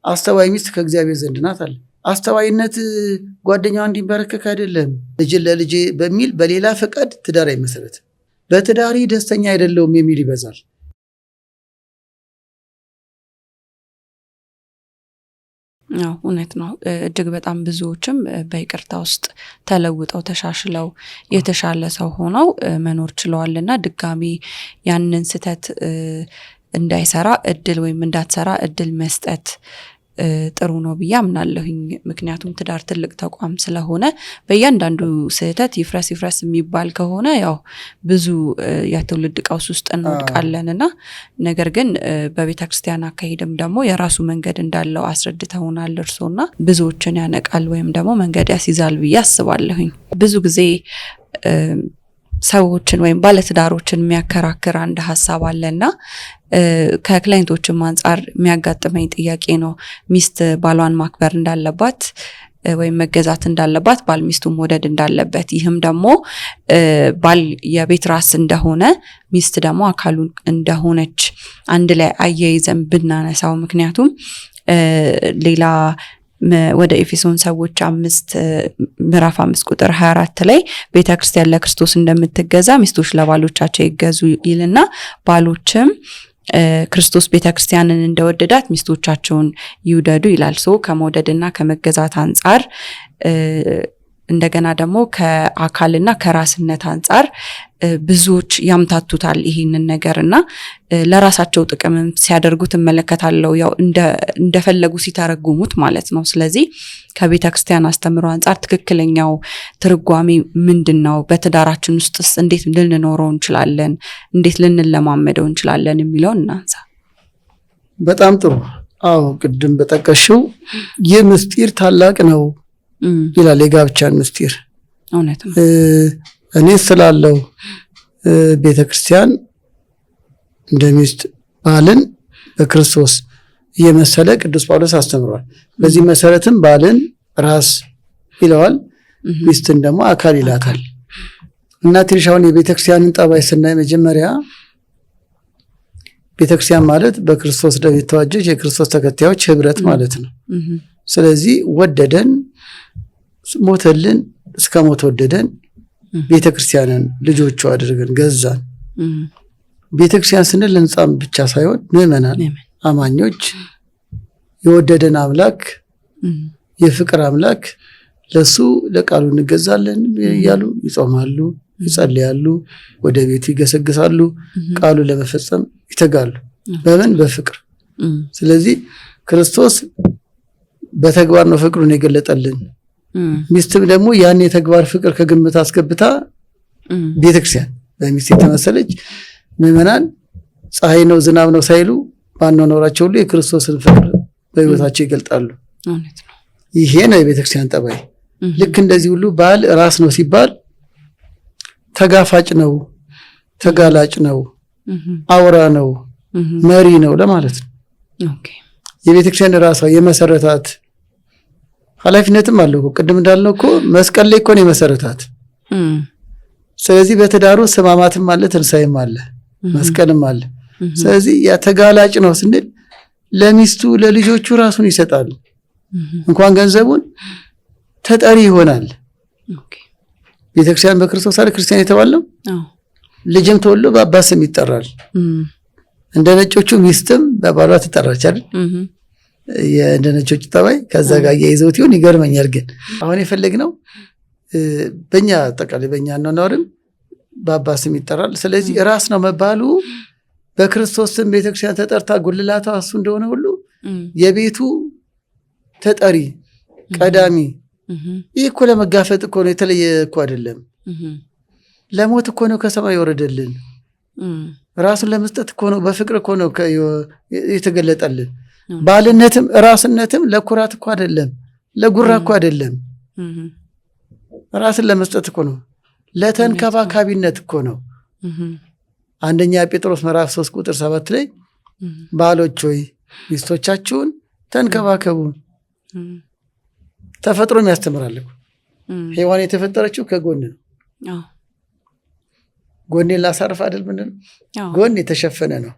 አስተዋይ ሚስት ከእግዚአብሔር ዘንድ ናት አለ። አስተዋይነት ጓደኛዋ እንዲበረከክ አይደለም። ልጅ ለልጅ በሚል በሌላ ፈቃድ ትዳር አይመሰረትም። በትዳሪ ደስተኛ አይደለሁም የሚል ይበዛል። እውነት ነው። እጅግ በጣም ብዙዎችም በይቅርታ ውስጥ ተለውጠው ተሻሽለው የተሻለ ሰው ሆነው መኖር ችለዋልና ድጋሚ ያንን ስህተት እንዳይሰራ እድል ወይም እንዳትሰራ እድል መስጠት ጥሩ ነው ብዬ አምናለሁኝ። ምክንያቱም ትዳር ትልቅ ተቋም ስለሆነ በእያንዳንዱ ስህተት ይፍረስ የሚባል ከሆነ ያው ብዙ የትውልድ ቀውስ ውስጥ እንወድቃለንና ነገር ግን በቤተክርስቲያን አካሄድም ደግሞ የራሱ መንገድ እንዳለው አስረድተውናል እርሶና ብዙዎችን ያነቃል ወይም ደግሞ መንገድ ያስይዛል ብዬ አስባለሁኝ። ብዙ ጊዜ ሰዎችን ወይም ባለትዳሮችን የሚያከራክር አንድ ሐሳብ አለና ከክላይንቶችም አንፃር የሚያጋጥመኝ ጥያቄ ነው። ሚስት ባሏን ማክበር እንዳለባት ወይም መገዛት እንዳለባት ባል ሚስቱን መውደድ እንዳለበት፣ ይህም ደግሞ ባል የቤት ራስ እንደሆነ ሚስት ደግሞ አካሉ እንደሆነች አንድ ላይ አያይዘን ብናነሳው ምክንያቱም ሌላ ወደ ኤፌሶን ሰዎች 5 ምዕራፍ 5 ቁጥር 24 ላይ ቤተክርስቲያን ለክርስቶስ እንደምትገዛ ሚስቶች ለባሎቻቸው ይገዙ ይልና ባሎችም ክርስቶስ ቤተክርስቲያንን እንደወደዳት ሚስቶቻቸውን ይውደዱ ይላል። ከመውደድና ከመገዛት አንፃር እንደገና ደግሞ ከአካልና ከራስነት አንፃር ብዙዎች ያምታቱታል ይሄንን ነገርና ለራሳቸው ጥቅም ሲያደርጉት እመለከታለሁ፣ ያው እንደፈለጉ ሲተረጉሙት ማለት ነው። ስለዚህ ከቤተክርስቲያን አስተምሮ አንፃር ትክክለኛው ትርጓሜ ምንድነው? በትዳራችን ውስጥስ እንዴት ልንኖረው እንችላለን? እንዴት ልንለማመደው እንችላለን የሚለውን እናንሳ። በጣም ጥሩ። አዎ ቅድም በጠቀሽው ይህ ምስጢር ታላቅ ነው ይላል የጋብቻን ምስጢር። እውነት ነው። እኔ ስላለው ቤተክርስቲያን እንደሚስት ባልን በክርስቶስ የመሰለ ቅዱስ ጳውሎስ አስተምሯል። በዚህ መሰረትም ባልን ራስ ይለዋል፣ ሚስትን ደግሞ አካል ይላታል። እና ትንሻውን የቤተክርስቲያንን ጠባይ ስናይ መጀመሪያ ቤተክርስቲያን ማለት በክርስቶስ ደም የተዋጀች የክርስቶስ ተከታዮች ህብረት ማለት ነው። ስለዚህ ወደደን ሞተልን እስከ ሞት ወደደን ቤተክርስቲያንን ልጆቹ አድርገን ገዛን። ቤተክርስቲያን ስንል ህንጻም ብቻ ሳይሆን ምዕመናን አማኞች የወደደን አምላክ የፍቅር አምላክ ለሱ ለቃሉ እንገዛለን እያሉ ይጾማሉ፣ ይጸልያሉ፣ ወደ ቤቱ ይገሰግሳሉ፣ ቃሉ ለመፈጸም ይተጋሉ። በምን? በፍቅር። ስለዚህ ክርስቶስ በተግባር ነው ፍቅሩን የገለጠልን። ሚስትም ደግሞ ያን የተግባር ፍቅር ከግምት አስገብታ ቤተክርስቲያን በሚስት የተመሰለች ምዕመናን ፀሐይ ነው ዝናብ ነው ሳይሉ ባንኖራቸው ሁሉ የክርስቶስን ፍቅር በህይወታቸው ይገልጣሉ። ይሄ ነው የቤተክርስቲያን ጠባይ። ልክ እንደዚህ ሁሉ ባል ራስ ነው ሲባል ተጋፋጭ ነው፣ ተጋላጭ ነው፣ አውራ ነው፣ መሪ ነው ለማለት ነው። የቤተክርስቲያን ራሷ የመሰረታት ኃላፊነትም አለው። ቅድም እንዳልነው እኮ መስቀል ላይ እኮ ነው የመሰረታት። ስለዚህ በትዳሩ ስማማትም አለ፣ ትንሳኤም አለ፣ መስቀልም አለ። ስለዚህ ያ ተጋላጭ ነው ስንል ለሚስቱ ለልጆቹ ራሱን ይሰጣል። እንኳን ገንዘቡን ተጠሪ ይሆናል። ቤተክርስቲያን በክርስቶስ አለ ክርስቲያን የተባለው ልጅም ተወልዶ በአባት ስም ይጠራል። እንደ ነጮቹ ሚስትም በባሏ ትጠራች አይደል? የእንደ ነጮቹ ጠባይ ከዛ ጋር ያይዘውት ይሁን ይገርመኛል። ግን አሁን የፈለግነው በእኛ አጠቃላይ በእኛ አኗኗርም በአባት ስም ይጠራል። ስለዚህ ራስ ነው መባሉ በክርስቶስ ስም ቤተክርስቲያን ተጠርታ ጉልላቷ እሱ እንደሆነ ሁሉ የቤቱ ተጠሪ ቀዳሚ። ይህ እኮ ለመጋፈጥ እኮ ነው፣ የተለየ እኮ አይደለም። ለሞት እኮ ነው ከሰማይ የወረደልን። ራሱን ለመስጠት እኮ ነው፣ በፍቅር እኮ ነው የተገለጠልን። ባልነትም ራስነትም ለኩራት እኮ አይደለም፣ ለጉራ እኮ አይደለም። ራስን ለመስጠት እኮ ነው፣ ለተንከባካቢነት እኮ ነው። አንደኛ ጴጥሮስ ምዕራፍ 3 ቁጥር 7 ላይ ባሎች ሆይ ሚስቶቻችሁን ተንከባከቡ። ተፈጥሮም ያስተምራል። ሔዋን የተፈጠረችው ከጎን ነው። ጎኔን ላሳርፍ አይደል? ምንድን ጎን የተሸፈነ ነው፣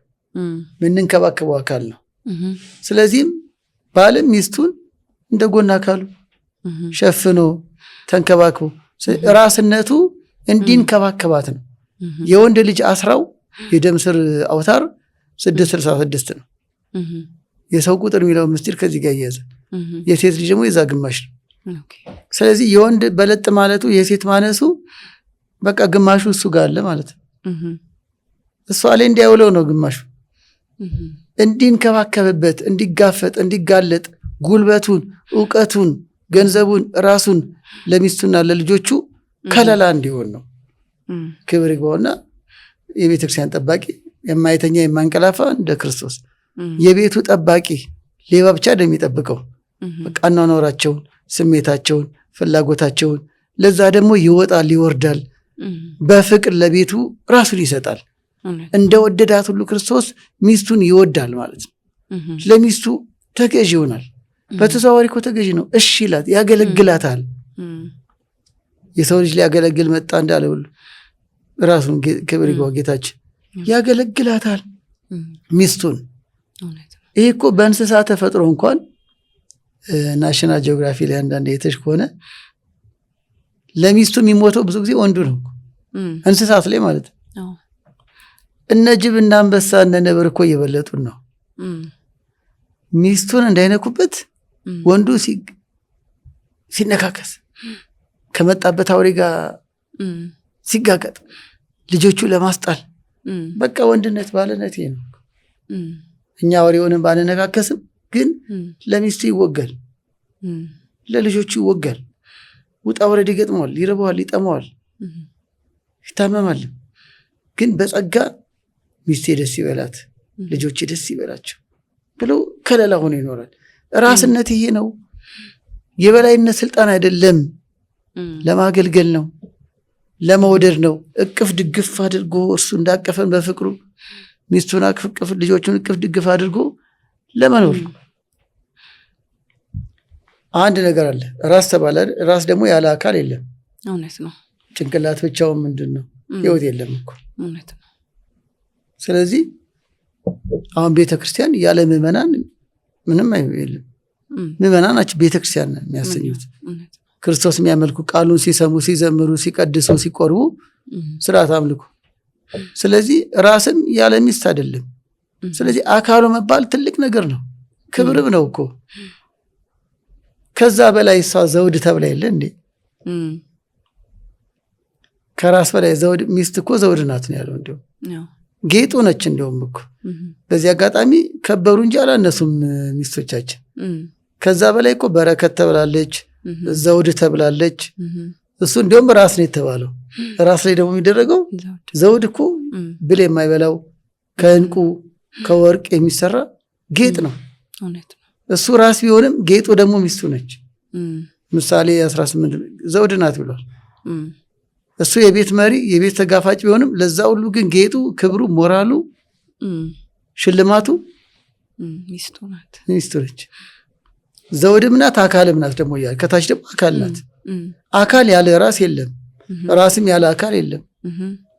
ምንንከባከበው አካል ነው። ስለዚህም ባልም ሚስቱን እንደ ጎን አካሉ ሸፍኖ ተንከባክቦ ራስነቱ እንዲንከባከባት ነው። የወንድ ልጅ አስራው የደም ስር አውታር 666 ነው። የሰው ቁጥር የሚለው ምስጢር ከዚህ ጋር ይያዛል። የሴት ልጅ ደግሞ የዛ ግማሽ ነው። ስለዚህ የወንድ በለጥ ማለቱ የሴት ማነሱ በቃ ግማሹ እሱ ጋር አለ ማለት ነው። እሷ ላይ እንዲያውለው ነው ግማሹ እንዲንከባከብበት፣ እንዲጋፈጥ፣ እንዲጋለጥ ጉልበቱን፣ ዕውቀቱን፣ ገንዘቡን፣ ራሱን ለሚስቱና ለልጆቹ ከለላ እንዲሆን ነው። ክብር ይግባውና የቤተክርስቲያን ጠባቂ የማይተኛ የማንቀላፋ እንደ ክርስቶስ የቤቱ ጠባቂ ሌባ ብቻ እንደሚጠብቀው በቃ አኗኗራቸውን፣ ስሜታቸውን፣ ፍላጎታቸውን ለዛ ደግሞ ይወጣል ይወርዳል። በፍቅር ለቤቱ ራሱን ይሰጣል። እንደ ወደዳት ሁሉ ክርስቶስ ሚስቱን ይወዳል ማለት ነው። ለሚስቱ ተገዥ ይሆናል። በተዘዋዋሪ እኮ ተገዥ ነው። እሺ ይላት፣ ያገለግላታል። የሰው ልጅ ሊያገለግል መጣ እንዳለ ሁሉ ራሱን ክብር ይግባው ጌታችን ያገለግላታል ሚስቱን። ይሄ እኮ በእንስሳ ተፈጥሮ እንኳን ናሽናል ጂኦግራፊ ላይ አንዳንድ የተሽ ከሆነ ለሚስቱ የሚሞተው ብዙ ጊዜ ወንዱ ነው እንስሳት ላይ ማለት ነው። እነ ጅብ እና አንበሳ እነ ነብር እኮ እየበለጡን ነው። ሚስቱን እንዳይነኩበት ወንዱ ሲነካከስ ከመጣበት አውሬ ጋር ሲጋገጥ ልጆቹ ለማስጣል በቃ ወንድነት ባለነት ይሄ ነው። እኛ አውሬውንም ባንነካከስም ግን ለሚስቱ ይወጋል፣ ለልጆቹ ይወጋል። ውጣ ወረድ ይገጥመዋል፣ ይርበዋል፣ ይጠመዋል፣ ይታመማል። ግን በጸጋ ሚስቴ ደስ ይበላት፣ ልጆቼ ደስ ይበላቸው ብሎ ከለላ ሆኖ ይኖራል። ራስነት ይሄ ነው። የበላይነት ስልጣን አይደለም፣ ለማገልገል ነው፣ ለመውደድ ነው። እቅፍ ድግፍ አድርጎ እሱ እንዳቀፈን በፍቅሩ ሚስቱን አቅፍ ልጆቹን እቅፍ ድግፍ አድርጎ ለመኖር። አንድ ነገር አለ፣ ራስ ተባለ። ራስ ደግሞ ያለ አካል የለም። እውነት ነው። ጭንቅላት ብቻውን ምንድን ነው? ህይወት የለም እኮ። እውነት ነው። ስለዚህ አሁን ቤተክርስቲያን ያለ ምዕመናን ምንም የለም። ምዕመናን ናቸው ቤተክርስቲያን የሚያሰኙት። ክርስቶስ የሚያመልኩ ቃሉን ሲሰሙ፣ ሲዘምሩ፣ ሲቀድሱ፣ ሲቆርቡ ስርዓት አምልኩ። ስለዚህ ራስም ያለ ሚስት አይደለም። ስለዚህ አካሉ መባል ትልቅ ነገር ነው፣ ክብርም ነው እኮ። ከዛ በላይ እሷ ዘውድ ተብላ የለ እንዴ? ከራስ በላይ ዘውድ ሚስት እኮ ዘውድ ናት ነው ያለው። እንዲሁም ጌጡ ነች። እንዲሁም እኮ በዚህ አጋጣሚ ከበሩ እንጂ አላነሱም ሚስቶቻችን። ከዛ በላይ እኮ በረከት ተብላለች፣ ዘውድ ተብላለች። እሱ እንዲሁም ራስ ነው የተባለው። ራስ ላይ ደግሞ የሚደረገው ዘውድ እኮ ብል የማይበላው ከእንቁ ከወርቅ የሚሰራ ጌጥ ነው። እሱ ራስ ቢሆንም ጌጡ ደግሞ ሚስቱ ነች። ምሳሌ 18 ዘውድ ናት ብሏል። እሱ የቤት መሪ የቤት ተጋፋጭ ቢሆንም ለዛ ሁሉ ግን ጌጡ፣ ክብሩ፣ ሞራሉ፣ ሽልማቱ ሚስቱ ነች። ዘውድም ናት፣ አካልም ናት። ደግሞ እያለ ከታች ደግሞ አካል ናት። አካል ያለ ራስ የለም፣ ራስም ያለ አካል የለም።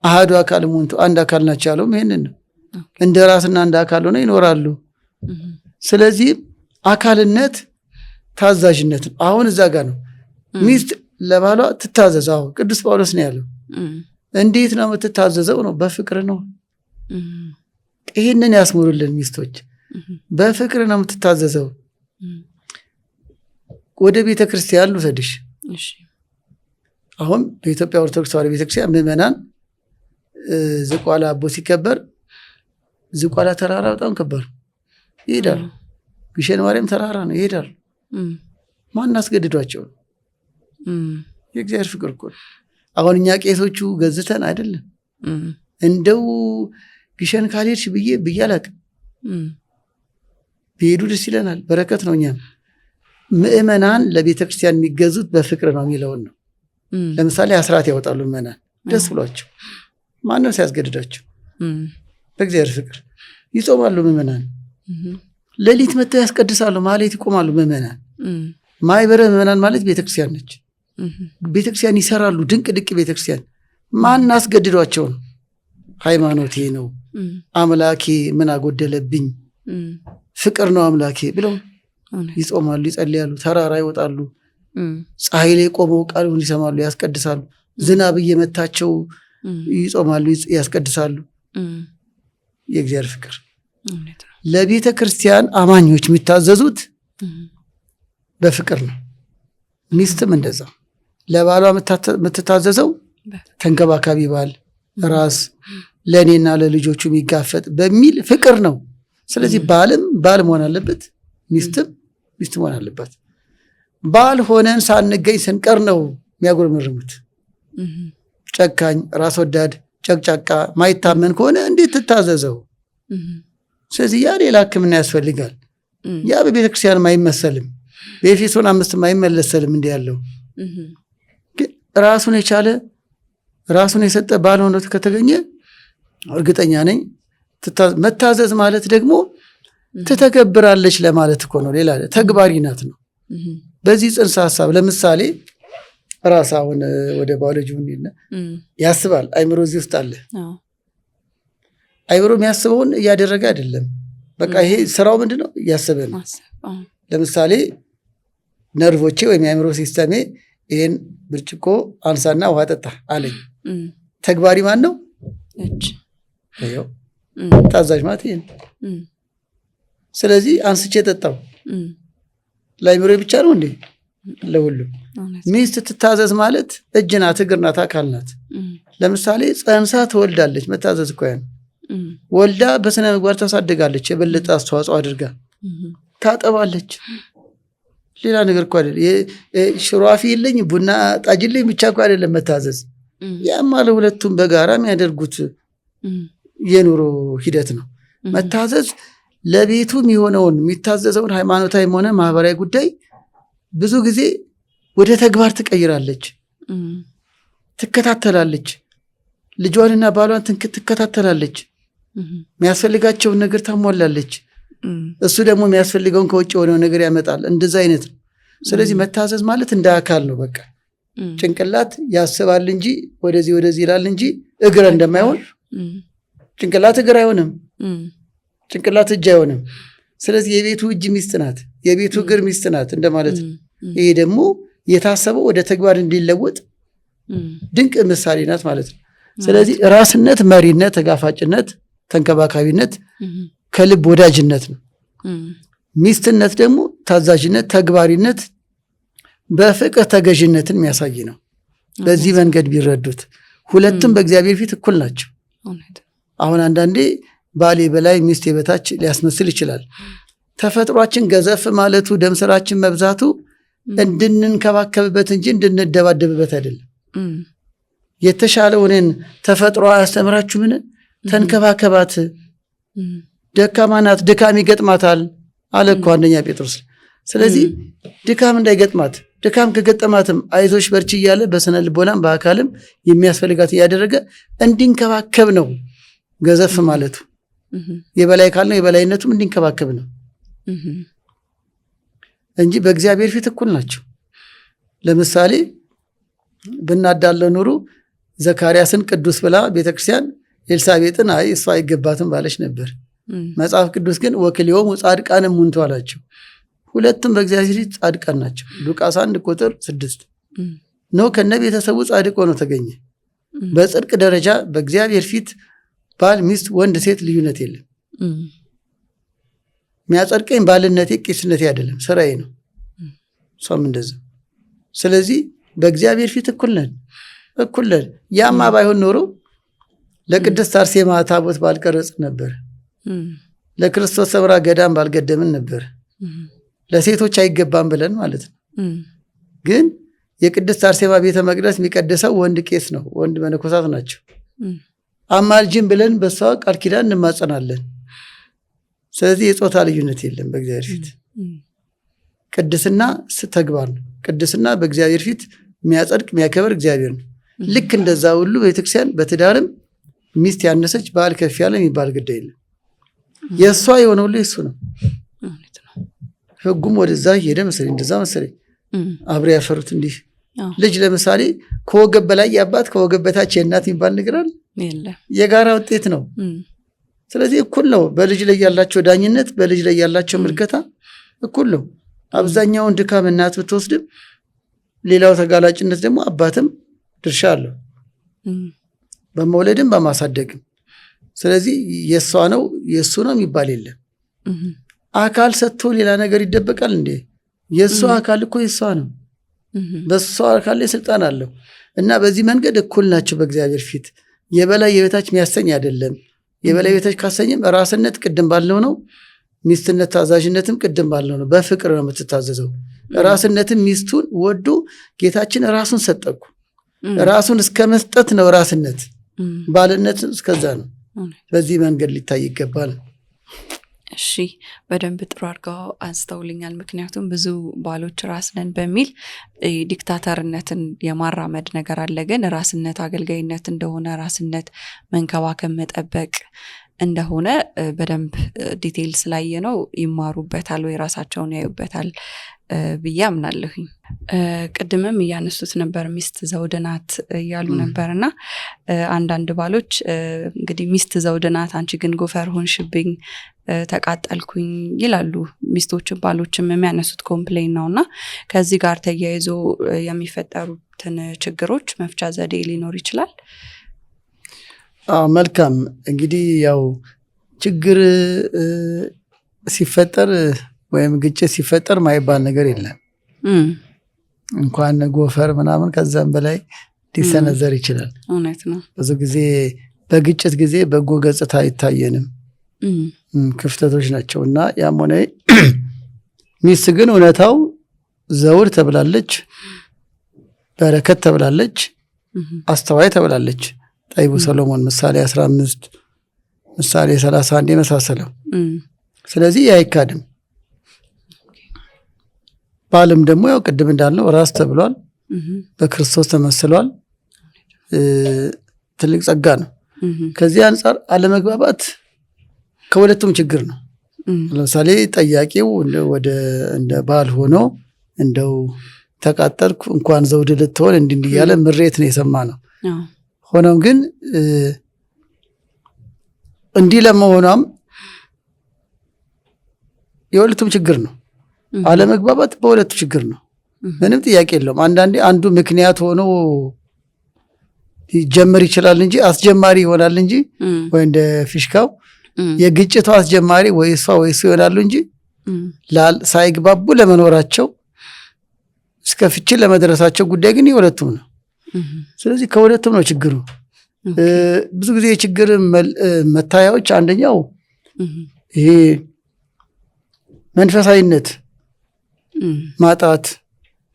አሃዱ አካል ሙንቱ አንድ አካል ናቸው ያለውም ይሄንን ነው። እንደ ራስና እንደ አካል ሆነው ይኖራሉ። ስለዚህ አካልነት ታዛዥነት ነው። አሁን እዛ ጋር ነው ሚስት ለባሏ ትታዘዝ። አሁን ቅዱስ ጳውሎስ ነው ያለው። እንዴት ነው የምትታዘዘው? ነው በፍቅር ነው። ይህንን ያስምሩልን ሚስቶች። በፍቅር ነው የምትታዘዘው። ወደ ቤተ ክርስቲያን ልውሰድሽ። አሁን በኢትዮጵያ ኦርቶዶክስ ተዋሕዶ ቤተክርስቲያን ምዕመናን ዝቋላ አቦ ሲከበር ዝቋላ ተራራ በጣም ከባድ ይሄዳሉ። ግሸን ማርያም ተራራ ነው ይሄዳሉ። ማን አስገድዷቸው? የእግዚአብሔር ፍቅር እኮ። አሁን እኛ ቄሶቹ ገዝተን አይደለም። እንደው ግሸን ካልሄድሽ ብዬ አላቅም። ቢሄዱ ደስ ይለናል፣ በረከት ነው። እኛም ምዕመናን ለቤተ ክርስቲያን የሚገዙት በፍቅር ነው የሚለውን ነው። ለምሳሌ አስራት ያወጣሉ ምዕመናን ደስ ብሏቸው፣ ማንም ሲያስገድዳቸው በእግዚአብሔር ፍቅር ይጾማሉ ምዕመናን። ሌሊት መጥተው ያስቀድሳሉ፣ ማህሌት ይቆማሉ ምዕመናን። ማህበረ ምዕመናን ማለት ቤተክርስቲያን ነች። ቤተክርስቲያን ይሰራሉ፣ ድንቅ ድንቅ ቤተክርስቲያን። ማን አስገድዷቸው ነው? ሃይማኖቴ ነው አምላኬ ምን አጎደለብኝ፣ ፍቅር ነው አምላኬ ብለው ይጾማሉ፣ ይጸልያሉ፣ ተራራ ይወጣሉ፣ ፀሐይ ላይ ቆመው ቃሉን ይሰማሉ፣ ያስቀድሳሉ። ዝናብ እየመታቸው ይጾማሉ፣ ያስቀድሳሉ። የእግዚአብሔር ፍቅር ለቤተ ክርስቲያን አማኞች የሚታዘዙት በፍቅር ነው። ሚስትም እንደዛ ለባሏ የምትታዘዘው ተንከባካቢ ባል፣ ራስ፣ ለእኔና ለልጆቹ የሚጋፈጥ በሚል ፍቅር ነው። ስለዚህ ባልም ባል መሆን አለበት፣ ሚስትም ሚስት መሆን አለባት። ባል ሆነን ሳንገኝ ስንቀር ነው የሚያጉረመርሙት። ጨካኝ፣ ራስ ወዳድ፣ ጨቅጫቃ፣ ማይታመን ከሆነ እንዴት ትታዘዘው? ስለዚህ ያ ሌላ ሕክምና ያስፈልጋል። ያ በቤተክርስቲያን አይመሰልም፣ በኤፌሶን 5 አይመለሰልም። እንዲህ ያለው ግን ራሱን የቻለ ራሱን የሰጠ ባል ሆኖ ከተገኘ እርግጠኛ ነኝ መታዘዝ ማለት ደግሞ ትተገብራለች ለማለት እኮ ነው። ሌላ ተግባሪ ናት ነው። በዚህ ጽንሰ ሐሳብ ለምሳሌ ራስ አሁን ወደ ባዮሎጂ ያስባል። አይምሮ እዚህ ውስጥ አለ። አይምሮ የሚያስበውን እያደረገ አይደለም። በቃ ይሄ ስራው ምንድነው? እያሰበ ነው። ለምሳሌ ነርቮቼ ወይም የአይምሮ ሲስተሜ ይሄን ብርጭቆ አንሳና ውሃ ጠጣ አለኝ። ተግባሪ ማን ነው? ታዛዥ ማለት ይሄ ነው። ስለዚህ አንስቼ ጠጣው ለአይምሮ ብቻ ነው እንዴ? ለሁሉም። ሚስት ትታዘዝ ማለት እጅ ናት፣ እግር ናት፣ አካል ናት። ለምሳሌ ጸንሳ ትወልዳለች፣ መታዘዝ እኮ ያን ወልዳ በስነ ምግባር ታሳድጋለች፣ የበለጠ አስተዋጽኦ አድርጋ ታጠባለች። ሌላ ነገር እኮ አይደለም። ሽሯፊ የለኝ ቡና ጣጅልኝ ብቻ እኮ አይደለም መታዘዝ። ያም አለ ሁለቱም በጋራ የሚያደርጉት የኑሮ ሂደት ነው። መታዘዝ ለቤቱ የሚሆነውን የሚታዘዘውን ሃይማኖታዊም ሆነ ማህበራዊ ጉዳይ ብዙ ጊዜ ወደ ተግባር ትቀይራለች፣ ትከታተላለች። ልጇንና ባሏን ትከታተላለች፣ የሚያስፈልጋቸውን ነገር ታሟላለች። እሱ ደግሞ የሚያስፈልገውን ከውጭ የሆነው ነገር ያመጣል። እንደዛ አይነት ነው። ስለዚህ መታዘዝ ማለት እንደ አካል ነው። በቃ ጭንቅላት ያስባል እንጂ ወደዚህ ይላል እንጂ እግር እንደማይሆን ጭንቅላት እግር አይሆንም፣ ጭንቅላት እጅ አይሆንም። ስለዚህ የቤቱ እጅ ሚስት ናት፣ የቤቱ እግር ሚስት ናት እንደማለት ነው። ይሄ ደግሞ የታሰበው ወደ ተግባር እንዲለወጥ ድንቅ ምሳሌ ናት ማለት ነው። ስለዚህ ራስነት መሪነት፣ ተጋፋጭነት፣ ተንከባካቢነት ከልብ ወዳጅነት ነው። ሚስትነት ደግሞ ታዛዥነት፣ ተግባሪነት፣ በፍቅር ተገዥነትን የሚያሳይ ነው። በዚህ መንገድ ቢረዱት ሁለቱም በእግዚአብሔር ፊት እኩል ናቸው። አሁን አንዳንዴ ባሌ በላይ ሚስቴ በታች ሊያስመስል ይችላል። ተፈጥሯችን ገዘፍ ማለቱ ደም ስራችን መብዛቱ እንድንንከባከብበት እንጂ እንድንደባደብበት አይደለም። የተሻለ ሆነን ተፈጥሮ አያስተምራችሁ ምን? ተንከባከባት፣ ደካማ ናት፣ ድካም ይገጥማታል አለ እኮ አንደኛ ጴጥሮስ። ስለዚህ ድካም እንዳይገጥማት፣ ድካም ከገጠማትም አይዞሽ በርቺ እያለ በስነ ልቦናም በአካልም የሚያስፈልጋት እያደረገ እንዲንከባከብ ነው ገዘፍ ማለቱ። የበላይ ካልነው የበላይነቱም እንዲንከባከብ ነው እንጂ በእግዚአብሔር ፊት እኩል ናቸው። ለምሳሌ ብናዳለው ኑሩ ዘካርያስን ቅዱስ ብላ ቤተክርስቲያን ኤልሳቤጥን አይ እሷ አይገባትም ባለች ነበር። መጽሐፍ ቅዱስ ግን ወክልዮሙ ጻድቃንም ሙንቱ አላቸው። ሁለቱም በእግዚአብሔር ፊት ጻድቃን ናቸው። ሉቃስ 1:6 ነው። ከነ ቤተሰቡ ጻድቅ ሆኖ ተገኘ። በጽድቅ ደረጃ በእግዚአብሔር ፊት ባል፣ ሚስት፣ ወንድ፣ ሴት ልዩነት የለም። የሚያጸድቀኝ ባልነቴ ቄስነቴ አይደለም፣ ስራዬ ነው። እሷም እንደዛ። ስለዚህ በእግዚአብሔር ፊት እኩል ነን። ያማ ባይሆን ኖሮ ለቅድስት አርሴማ ታቦት ባልቀረጽ ነበር፣ ለክርስቶስ ሰምራ ገዳም ባልገደምን ነበር። ለሴቶች አይገባም ብለን ማለት ነው። ግን የቅድስት አርሴማ ቤተ መቅደስ የሚቀደሰው ወንድ ቄስ ነው፣ ወንድ መነኮሳት ናቸው። አማልጅን ብለን በሷ ቃል ኪዳን እንማጸናለን። ስለዚህ የጾታ ልዩነት የለም በእግዚአብሔር ፊት። ቅድስና ተግባር ነው። ቅድስና በእግዚአብሔር ፊት የሚያጸድቅ የሚያከብር እግዚአብሔር ነው። ልክ እንደዛ ሁሉ ቤተክርስቲያን በትዳርም ሚስት ያነሰች ባል ከፍ ያለ የሚባል ግድ የለም። የእሷ የሆነ ሁሉ የሱ ነው። ህጉም ወደዛ ሄደ መሰለኝ፣ እንደዛ መሰለኝ። አብረው ያፈሩት እንዲህ ልጅ ለምሳሌ ከወገብ በላይ የአባት ከወገብ በታች የእናት የሚባል ነገር አለ? የጋራ ውጤት ነው። ስለዚህ እኩል ነው። በልጅ ላይ ያላቸው ዳኝነት፣ በልጅ ላይ ያላቸው ምልከታ እኩል ነው። አብዛኛውን ድካም እናት ብትወስድም ሌላው ተጋላጭነት ደግሞ አባትም ድርሻ አለው በመውለድም በማሳደግም። ስለዚህ የሷ ነው የሱ ነው የሚባል የለም። አካል ሰጥቶ ሌላ ነገር ይደበቃል እንዴ? የሷ አካል እኮ የሷ ነው። በሷ አካል ላይ ስልጣን አለው እና በዚህ መንገድ እኩል ናቸው በእግዚአብሔር ፊት። የበላይ የበታች የሚያሰኝ አይደለም። የበላይ የበታች ካሰኝም ራስነት ቅድም ባለው ነው፣ ሚስትነት ታዛዥነትም ቅድም ባለው ነው። በፍቅር ነው የምትታዘዘው። ራስነትም ሚስቱን ወዶ ጌታችን ራሱን ሰጠኩ። ራሱን እስከ መስጠት ነው ራስነት። ባልነት እስከዛ ነው። በዚህ መንገድ ሊታይ ይገባል። እሺ በደንብ ጥሩ አድርገው አንስተውልኛል። ምክንያቱም ብዙ ባሎች ራስ ነን በሚል ዲክታተርነትን የማራመድ ነገር አለ። ግን ራስነት አገልጋይነት እንደሆነ፣ ራስነት መንከባከብ መጠበቅ እንደሆነ በደንብ ዲቴይል ስላየ ነው ይማሩበታል ወይ ራሳቸውን ያዩበታል ብዬ አምናለሁኝ። ቅድምም እያነሱት ነበር ሚስት ዘውድ ናት እያሉ ነበርና አንዳንድ ባሎች እንግዲህ ሚስት ዘውድ ናት አንቺ ግን ጎፈር ሆንሽብኝ ተቃጠልኩኝ ይላሉ። ሚስቶችም ባሎችም የሚያነሱት ኮምፕሌን ነውና ከዚህ ጋር ተያይዞ የሚፈጠሩትን ችግሮች መፍቻ ዘዴ ሊኖር ይችላል? መልካም እንግዲህ ያው ችግር ሲፈጠር ወይም ግጭት ሲፈጠር ማይባል ነገር የለም። እንኳን ጎፈር ምናምን ከዛም በላይ ሊሰነዘር ይችላል። እውነት ነው። ብዙ ጊዜ በግጭት ጊዜ በጎ ገጽታ አይታየንም፣ ክፍተቶች ናቸው እና ያም ሆነ ሚስት ግን እውነታው ዘውድ ተብላለች፣ በረከት ተብላለች፣ አስተዋይ ተብላለች። ጠቢቡ ሰሎሞን ምሳሌ 15 ምሳሌ 31 የመሳሰለው። ስለዚህ አይካድም። ባልም ደግሞ ያው ቅድም እንዳልነው ራስ ተብሏል፣ በክርስቶስ ተመስሏል። ትልቅ ጸጋ ነው። ከዚህ አንጻር አለመግባባት ከሁለቱም ችግር ነው። ለምሳሌ ጠያቂው እንደ ባል ሆኖ እንደው ተቃጠልኩ እንኳን ዘውድ ልትሆን እንዲህ ያለ ምሬት ነው የሰማ ነው። ሆኖም ግን እንዲህ ለመሆኗም የሁለቱም ችግር ነው። አለመግባባት በሁለቱ ችግር ነው። ምንም ጥያቄ የለውም። አንዳንዴ አንዱ ምክንያት ሆኖ ሊጀምር ይችላል እንጂ አስጀማሪ ይሆናል እንጂ ወይ እንደ ፊሽካው የግጭቱ አስጀማሪ ወይ እሷ ወይ እሱ ይሆናሉ እንጂ ሳይግባቡ ለመኖራቸው እስከ ፍቺ ለመድረሳቸው ጉዳይ ግን የሁለቱም ነው። ስለዚህ ከሁለቱም ነው ችግሩ። ብዙ ጊዜ የችግር መታያዎች አንደኛው ይሄ መንፈሳዊነት ማጣት፣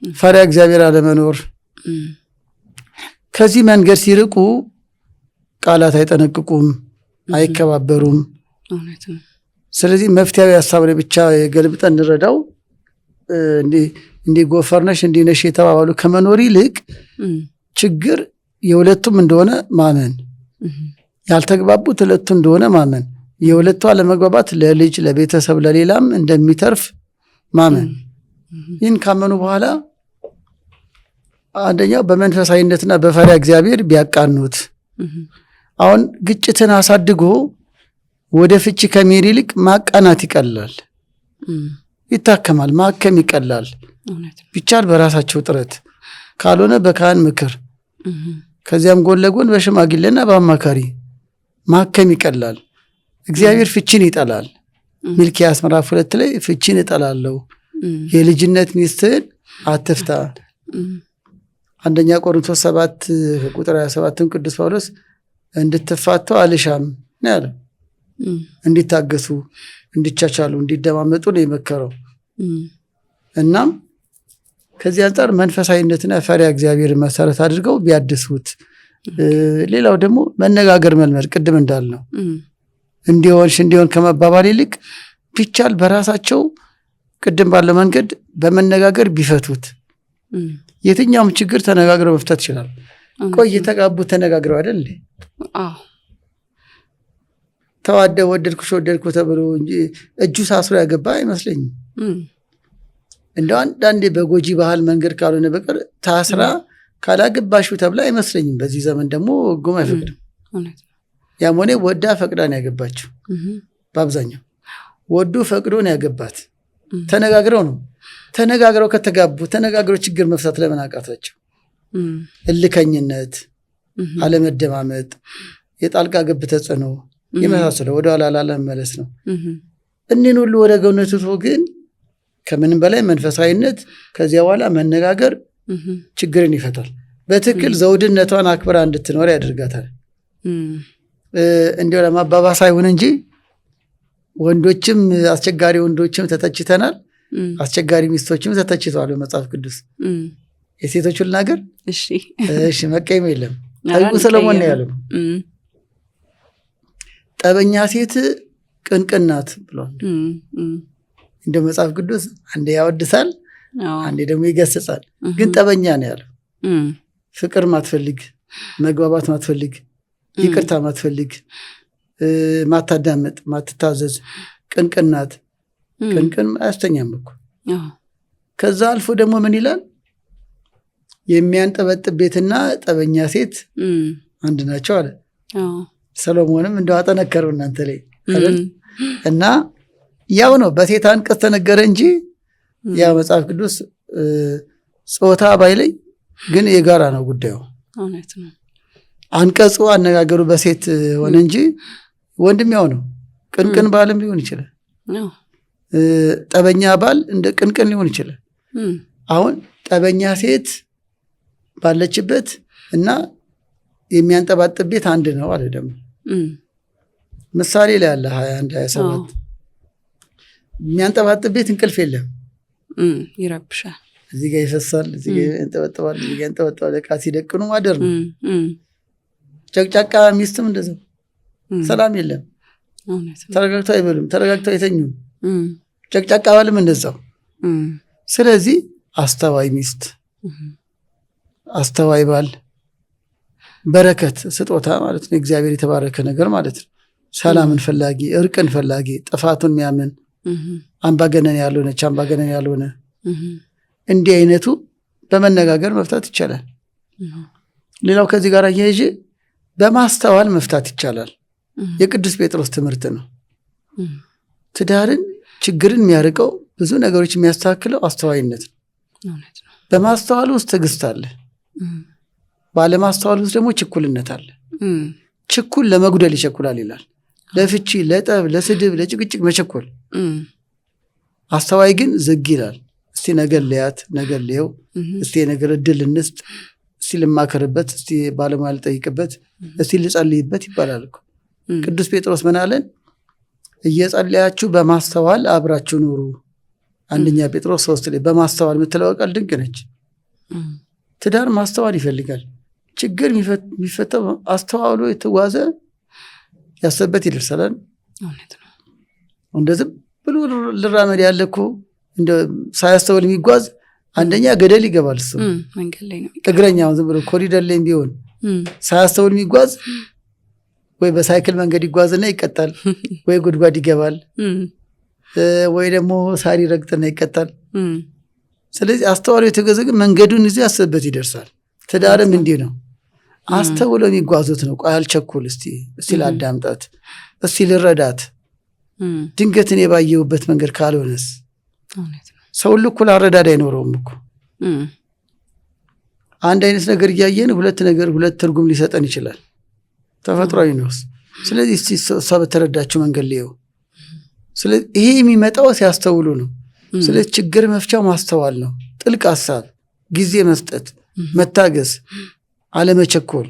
ፈሪሃ እግዚአብሔር አለመኖር። ከዚህ መንገድ ሲርቁ ቃላት አይጠነቅቁም፣ አይከባበሩም። ስለዚህ መፍትያዊ ሀሳብ ላይ ብቻ የገልብጠን እንረዳው እንዲህ ጎፈርነሽ እንዲህ ነሽ የተባባሉ ከመኖር ይልቅ ችግር የሁለቱም እንደሆነ ማመን፣ ያልተግባቡት ሁለቱ እንደሆነ ማመን፣ የሁለቱ አለመግባባት ለልጅ ለቤተሰብ ለሌላም እንደሚተርፍ ማመን። ይህን ካመኑ በኋላ አንደኛው በመንፈሳዊነትና በፈሪሃ እግዚአብሔር ቢያቃኑት። አሁን ግጭትን አሳድጎ ወደ ፍቺ ከመሄድ ይልቅ ማቃናት ይቀላል፣ ይታከማል። ማከም ይቀላል። ቢቻል በራሳቸው ጥረት ካልሆነ በካህን ምክር፣ ከዚያም ጎን ለጎን በሽማግሌና በአማካሪ ማከም ይቀላል። እግዚአብሔር ፍቺን ይጠላል። ሚልክያስ ምዕራፍ 2 ላይ ፍቺን እጠላለሁ፣ የልጅነት ሚስትህን አትፍታ። አንደኛ ቆሮንቶስ 7 ቁጥር 27 ቅዱስ ጳውሎስ እንድትፋቱ አልሻም ነው ያለው። እንዲታገሱ፣ እንዲቻቻሉ፣ እንዲደማመጡ ነው የመከረው። እናም ከዚህ አንጻር መንፈሳዊነትና ፈሪሃ እግዚአብሔር መሰረት አድርገው ቢያድሱት። ሌላው ደግሞ መነጋገር መልመድ፣ ቅድም እንዳልነው እንዲሆን ከመባባል ይልቅ ቢቻል በራሳቸው ቅድም ባለው መንገድ በመነጋገር ቢፈቱት። የትኛውም ችግር ተነጋግረው መፍታት ይችላል። ቆይ የተጋቡ ተነጋግረው አይደል? ተዋደው ወደድኩ ተብሎ እንጂ እጁ ሳስሮ ያገባ አይመስለኝም። እንደው አንዳንዴ በጎጂ ባህል መንገድ ካልሆነ በቀር ታስራ ካላገባሽው ተብላ አይመስለኝም። በዚህ ዘመን ደግሞ ሕጉም አይፈቅድም። ያም ሆነ ወዳ ፈቅዳን ያገባችው በአብዛኛው ወዶ ፈቅዶን ያገባት ተነጋግረው ነው። ተነጋግረው ከተጋቡ ተነጋግረው ችግር መፍታት ለምን አቃታቸው? እልከኝነት፣ አለመደማመጥ፣ የጣልቃ ገብ ተጽዕኖ የመሳሰለው ወደ ኋላ ላለመመለስ ነው። እኒህን ሁሉ ወደ ጎን ትቶ ግን ከምንም በላይ መንፈሳዊነት ከዚያ በኋላ መነጋገር ችግርን ይፈታል። በትክክል ዘውድነቷን አክብራ እንድትኖር ያደርጋታል። እንዲያው ለማባባስ አይሁን እንጂ ወንዶችም አስቸጋሪ ወንዶችም ተተችተናል፣ አስቸጋሪ ሚስቶችም ተተችተዋል በመጽሐፍ ቅዱስ። የሴቶቹን ልናገር? እሺ መቀየም የለም። ጠቢቡ ሰሎሞን ነው ያለው፣ ጠበኛ ሴት ቅንቅን ናት ብሏል። እንደ መጽሐፍ ቅዱስ አንዴ ያወድሳል፣ አንዴ ደግሞ ይገስጻል። ግን ጠበኛ ነው ያለው። ፍቅር ማትፈልግ፣ መግባባት ማትፈልግ፣ ይቅርታ ማትፈልግ፣ ማታዳመጥ፣ ማትታዘዝ ቅንቅን ናት። ቅንቅን አያስተኛም እኮ። ከዛ አልፎ ደግሞ ምን ይላል? የሚያንጠበጥብ ቤትና ጠበኛ ሴት አንድ ናቸው አለ። ሰሎሞንም እንደው አጠነከረው እናንተ ላይ እና ያው ነው በሴት አንቀጽ ተነገረ እንጂ ያ መጽሐፍ ቅዱስ ጾታ ባይለይ ግን የጋራ ነው ጉዳዩ። አንቀጹ አነጋገሩ በሴት ሆነ እንጂ ወንድም ያው ነው። ቅንቅን ባልም ሊሆን ይችላል። ጠበኛ ባል እንደ ቅንቅን ሊሆን ይችላል። አሁን ጠበኛ ሴት ባለችበት እና የሚያንጠባጥብ ቤት አንድ ነው አለ። ደግሞ ምሳሌ ላይ ያለ 21-27 የሚያንጠባጥብ ቤት እንቅልፍ የለም፣ ይረብሻል። እዚህ ጋር ይፈሳል፣ እዚህ ጋር ያንጠባጥባል፣ እዚህ ጋር ያንጠባጥባል። ዕቃ ሲደቅኑ ማደር ነው። ጨቅጫቃ ሚስትም እንደዛው ሰላም የለም፣ ተረጋግተው አይበሉም፣ ተረጋግተው አይተኙም። ጨቅጫቃ ባልም እንደዛው። ስለዚህ አስተዋይ ሚስት፣ አስተዋይ ባል በረከት ስጦታ ማለት ነው። እግዚአብሔር የተባረከ ነገር ማለት ነው። ሰላምን ፈላጊ፣ እርቅን ፈላጊ፣ ጥፋቱን የሚያምን አምባገነን ያልሆነች አምባገነን ያልሆነ እንዲህ አይነቱ በመነጋገር መፍታት ይቻላል። ሌላው ከዚህ ጋር አያይዤ በማስተዋል መፍታት ይቻላል። የቅዱስ ጴጥሮስ ትምህርት ነው። ትዳርን ችግርን የሚያርቀው ብዙ ነገሮች የሚያስተካክለው አስተዋይነት ነው። በማስተዋል ውስጥ ትዕግስት አለ፣ ባለማስተዋል ውስጥ ደግሞ ችኩልነት አለ። ችኩል ለመጉደል ይቸኩላል ይላል። ለፍቺ፣ ለጠብ፣ ለስድብ፣ ለጭቅጭቅ መቸኮል። አስተዋይ ግን ዝግ ይላል። እስቲ ነገር ልያት፣ ነገር ልየው፣ እስቲ ነገር እድል እንስጥ፣ እስቲ ልማከርበት፣ እስቲ ባለሙያ ልጠይቅበት፣ እስቲ ልጸልይበት ይባላል እኮ። ቅዱስ ጴጥሮስ ምን አለን? እየጸለያችሁ በማስተዋል አብራችሁ ኑሩ። አንደኛ ጴጥሮስ 3 ላይ በማስተዋል የምትለው ቃል ድንቅ ነች። ትዳር ማስተዋል ይፈልጋል። ችግር የሚፈታው አስተዋውሎ የተጓዘ ያሰበት ይደርሳል። እንደዚህ ብሎ ልራመድ ያለ እኮ እንደ ሳያስተውል የሚጓዝ አንደኛ ገደል ይገባል። እሱ እግረኛው ዝም ብሎ ኮሪደር ላይ ቢሆን ሳያስተውል የሚጓዝ ወይ በሳይክል መንገድ ይጓዝና ይቀጣል፣ ወይ ጉድጓድ ይገባል፣ ወይ ደግሞ ሳሪ ረግጥና ይቀጣል። ስለዚህ አስተዋሉ የተገዘ ግን መንገዱን ይዞ ያሰበት ይደርሳል። ትዳርም እንዲህ ነው። አስተውለው የሚጓዙት ነው። ቆይ አልቸኩል፣ እስቲ ላዳምጣት፣ እስቲ ልረዳት። ድንገት እኔ ባየሁበት መንገድ ካልሆነስ? ሰው ሁሉ እኩል አረዳድ አይኖረውም እኮ። አንድ አይነት ነገር እያየን ሁለት ትርጉም ሊሰጠን ይችላል። ተፈጥሯዊ ነው። ስለዚህ እስቲ እሷ በተረዳችው መንገድ ሊየው። ስለዚህ ይሄ የሚመጣው ሲያስተውሉ ነው። ስለዚህ ችግር መፍቻው ማስተዋል ነው። ጥልቅ ሀሳብ፣ ጊዜ መስጠት፣ መታገስ፣ አለመቸኮል።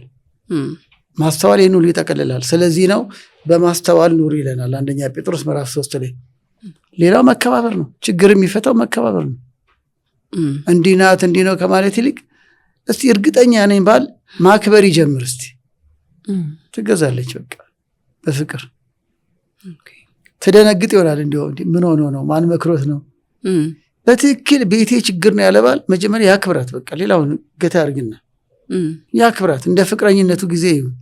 ማስተዋል ይህን ሁሉ ይጠቀልላል። ስለዚህ ነው በማስተዋል ኑሩ ይለናል አንደኛ ጴጥሮስ ምዕራፍ 3 ላይ። ሌላው መከባበር ነው። ችግር የሚፈታው መከባበር ነው። እንዲህ ናት እንዲህ ነው ከማለት ይልቅ እስቲ እርግጠኛ ነኝ ባል ማክበር ይጀምር። እስቲ ትገዛለች፣ በቃ በፍቅር ትደነግጥ ይሆናል። እንዲሁ ምን ሆኖ ነው? ማን መክሮት ነው? በትክክል ቤቴ ችግር ነው ያለባል መጀመሪያ ያክብራት። በቃ ሌላውን ገታ ያርግና ያክብራት። እንደ ፍቅረኝነቱ ጊዜ ይሁን።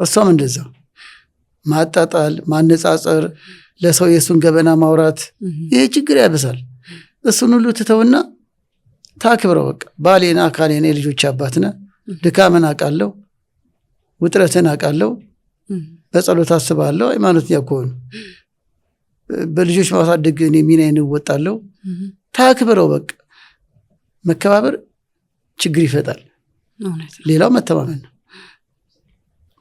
እሷም እንደዛው ማጣጣል፣ ማነጻጸር፣ ለሰው የእሱን ገበና ማውራት ይሄ ችግር ያበሳል። እሱን ሁሉ ትተውና ታክብረው። በቃ ባሌና አካሌና የልጆች አባትነ ድካምን አውቃለሁ፣ ውጥረትን አውቃለሁ፣ በጸሎት አስባለሁ። ሃይማኖተኛ ከሆኑ በልጆች ማሳደግ እኔ ሚናዬን እወጣለሁ። ታክብረው በቃ መከባበር ችግር ይፈታል። ሌላው መተማመን ነው።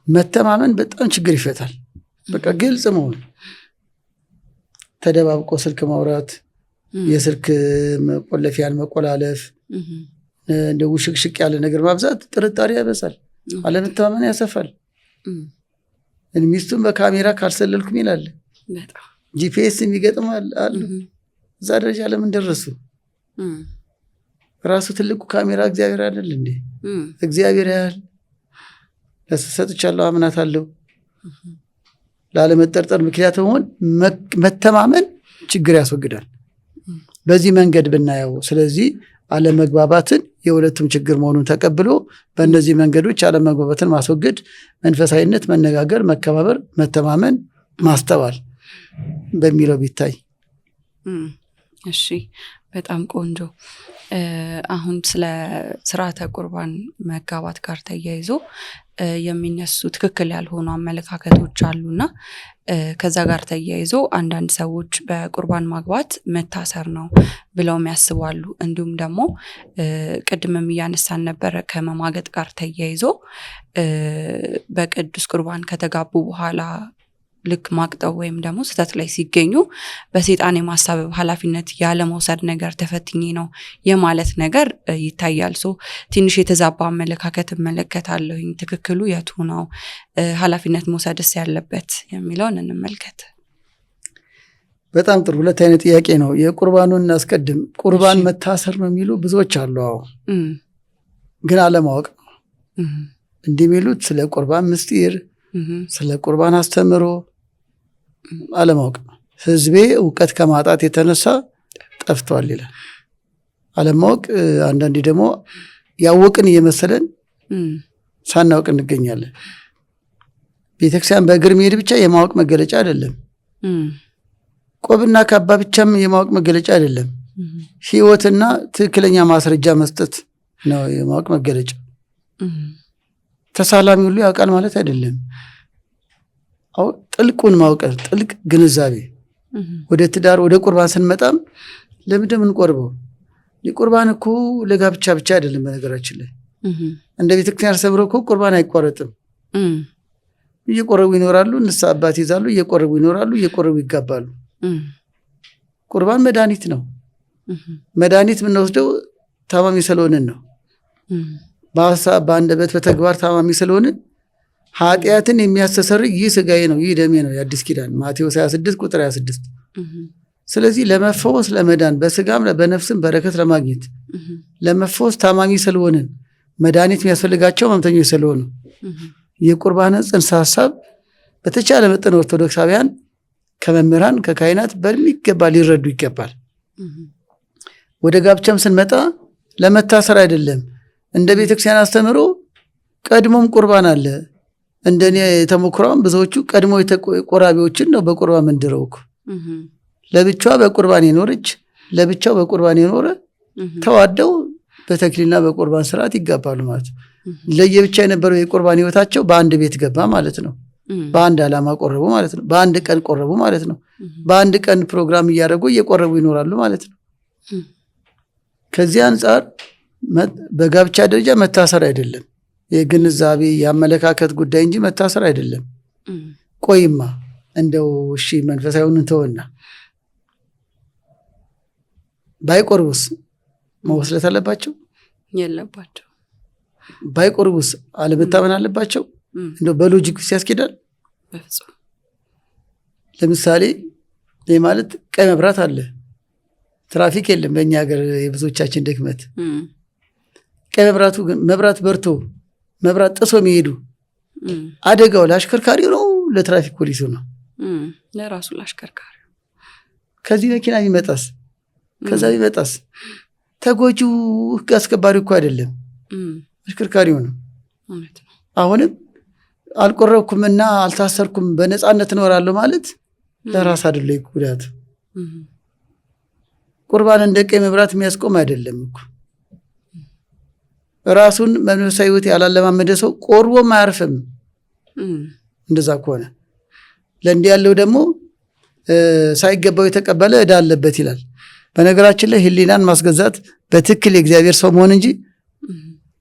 መተማመን በጣም ችግር ይፈታል። በቃ ግልጽ መሆን፣ ተደባብቆ ስልክ ማውራት፣ የስልክ መቆለፊያን መቆላለፍ፣ እንደ ውሽቅሽቅ ያለ ነገር ማብዛት ጥርጣሬ ያበዛል፣ አለመተማመን ያሰፋል። ሚስቱን በካሜራ ካልሰለልኩም ይላል። ጂፒኤስ የሚገጥም አሉ። እዛ ደረጃ ለምን ደረሱ? ራሱ ትልቁ ካሜራ እግዚአብሔር አይደል እንዴ? እግዚአብሔር ያህል ለሰጥቻለሁ አምናታለሁ ላለመጠርጠር ምክንያት መሆን መተማመን ችግር ያስወግዳል። በዚህ መንገድ ብናየው፣ ስለዚህ አለመግባባትን የሁለቱም ችግር መሆኑን ተቀብሎ በእነዚህ መንገዶች አለመግባባትን ማስወገድ፣ መንፈሳዊነት፣ መነጋገር፣ መከባበር፣ መተማመን፣ ማስተዋል በሚለው ቢታይ። እሺ፣ በጣም ቆንጆ። አሁን ስለ ስርዓተ ቁርባን መጋባት ጋር ተያይዞ የሚነሱ ትክክል ያልሆኑ አመለካከቶች አሉና ከዛ ጋር ተያይዞ አንዳንድ ሰዎች በቁርባን ማግባት መታሰር ነው ብለው ያስባሉ። እንዲሁም ደግሞ ቅድምም እያነሳን ነበረ ከመማገጥ ጋር ተያይዞ በቅዱስ ቁርባን ከተጋቡ በኋላ ልክ ማቅጠው ወይም ደግሞ ስህተት ላይ ሲገኙ በሰይጣን የማሳበብ ኃላፊነት ያለ መውሰድ ነገር ተፈትኜ ነው የማለት ነገር ይታያል። ትንሽ የተዛባ አመለካከት እመለከታለሁኝ። ትክክሉ የቱ ነው? ኃላፊነት መውሰድስ ያለበት የሚለውን እንመልከት። በጣም ጥሩ። ሁለት አይነት ጥያቄ ነው። የቁርባኑን እናስቀድም። ቁርባን መታሰር ነው የሚሉ ብዙዎች አሉ። ግን አለማወቅ ነው እንዲህ የሚሉት። ስለ ቁርባን ምስጢር፣ ስለ ቁርባን አስተምሮ አለማወቅ ነው። ሕዝቤ እውቀት ከማጣት የተነሳ ጠፍቷል ይላል። አለማወቅ። አንዳንዴ ደግሞ ያወቅን እየመሰለን ሳናውቅ እንገኛለን። ቤተክርስቲያን በእግር መሄድ ብቻ የማወቅ መገለጫ አይደለም። ቆብና ካባ ብቻም የማወቅ መገለጫ አይደለም። ሕይወትና ትክክለኛ ማስረጃ መስጠት ነው የማወቅ መገለጫ። ተሳላሚ ሁሉ ያውቃል ማለት አይደለም። ጥልቁን ማውቀት፣ ጥልቅ ግንዛቤ። ወደ ትዳር ወደ ቁርባን ስንመጣም ለምንድን የምንቆርበው? ቁርባን እኮ ለጋብቻ ብቻ አይደለም። በነገራችን ላይ እንደ ቤተክርስቲያን አስተምሮ እኮ ቁርባን አይቋረጥም። እየቆረቡ ይኖራሉ፣ ንስሐ አባት ይዛሉ፣ እየቆረቡ ይኖራሉ፣ እየቆረቡ ይጋባሉ። ቁርባን መድኃኒት ነው። መድኃኒት የምንወስደው ታማሚ ስለሆንን ነው። በሀሳብ በአንደበት በተግባር ታማሚ ስለሆንን ኃጢአትን የሚያስተሰርይ ይህ ስጋዬ ነው ይህ ደሜ ነው የአዲስ ኪዳን ማቴዎስ 26 ቁጥር 26። ስለዚህ ለመፈወስ ለመዳን በስጋም በነፍስም በረከት ለማግኘት ለመፈወስ ታማሚ ስለሆንን መድኃኒት የሚያስፈልጋቸው ህመምተኞች ስለሆኑ የቁርባን ጽንሰ ሐሳብ በተቻለ መጠን ኦርቶዶክሳውያን ከመምህራን ከካህናት በሚገባ ሊረዱ ይገባል። ወደ ጋብቻም ስንመጣ ለመታሰር አይደለም። እንደ ቤተክርስቲያን አስተምሮ ቀድሞም ቁርባን አለ። እንደኔ ተሞክሮም ብዙዎቹ ቀድሞ ቆራቢዎችን ነው በቁርባን መንድረው እኮ ለብቻዋ በቁርባን የኖረች ለብቻው በቁርባን የኖረ ተዋደው በተክሊልና በቁርባን ስርዓት ይጋባሉ ማለት ነው። ለየብቻ የነበረው የቁርባን ህይወታቸው በአንድ ቤት ገባ ማለት ነው። በአንድ ዓላማ ቆረቡ ማለት ነው። በአንድ ቀን ቆረቡ ማለት ነው። በአንድ ቀን ፕሮግራም እያደረጉ እየቆረቡ ይኖራሉ ማለት ነው። ከዚህ አንጻር በጋብቻ ደረጃ መታሰር አይደለም፣ የግንዛቤ የአመለካከት ጉዳይ እንጂ መታሰር አይደለም። ቆይማ እንደው እሺ መንፈሳዊውን እንተወና ባይቆርቡስ መወስለት አለባቸው? የለባቸው። ባይቆርቡስ አለመታመን አለባቸው? እንደው በሎጂክ ያስኬዳል? በፍጹም። ለምሳሌ ይህ ማለት ቀይ መብራት አለ፣ ትራፊክ የለም። በእኛ ሀገር የብዙዎቻችን ድክመት ቀይ መብራቱ ግን መብራት በርቶ መብራት ጥሶ የሚሄዱ አደጋው ለአሽከርካሪው ነው ለትራፊክ ፖሊሱ ነው? ለራሱ ለአሽከርካሪው። ከዚህ መኪና ቢመጣስ ከዛ ቢመጣስ ተጎጂው ህግ አስከባሪ እኮ አይደለም አሽከርካሪው ነው። አሁንም አልቆረብኩምና አልታሰርኩም በነፃነት እኖራለሁ ማለት ለራስ አይደለ ጉዳቱ። ቁርባን እንደ ቀይ መብራት የሚያስቆም አይደለም እኮ። ራሱን መንፈሳዊ ህይወት ያላለማመደ ሰው ቆርቦም አያርፍም። እንደዛ ከሆነ ለእንዲህ ያለው ደግሞ ሳይገባው የተቀበለ ዕዳ አለበት ይላል። በነገራችን ላይ ሕሊናን ማስገዛት በትክክል የእግዚአብሔር ሰው መሆን እንጂ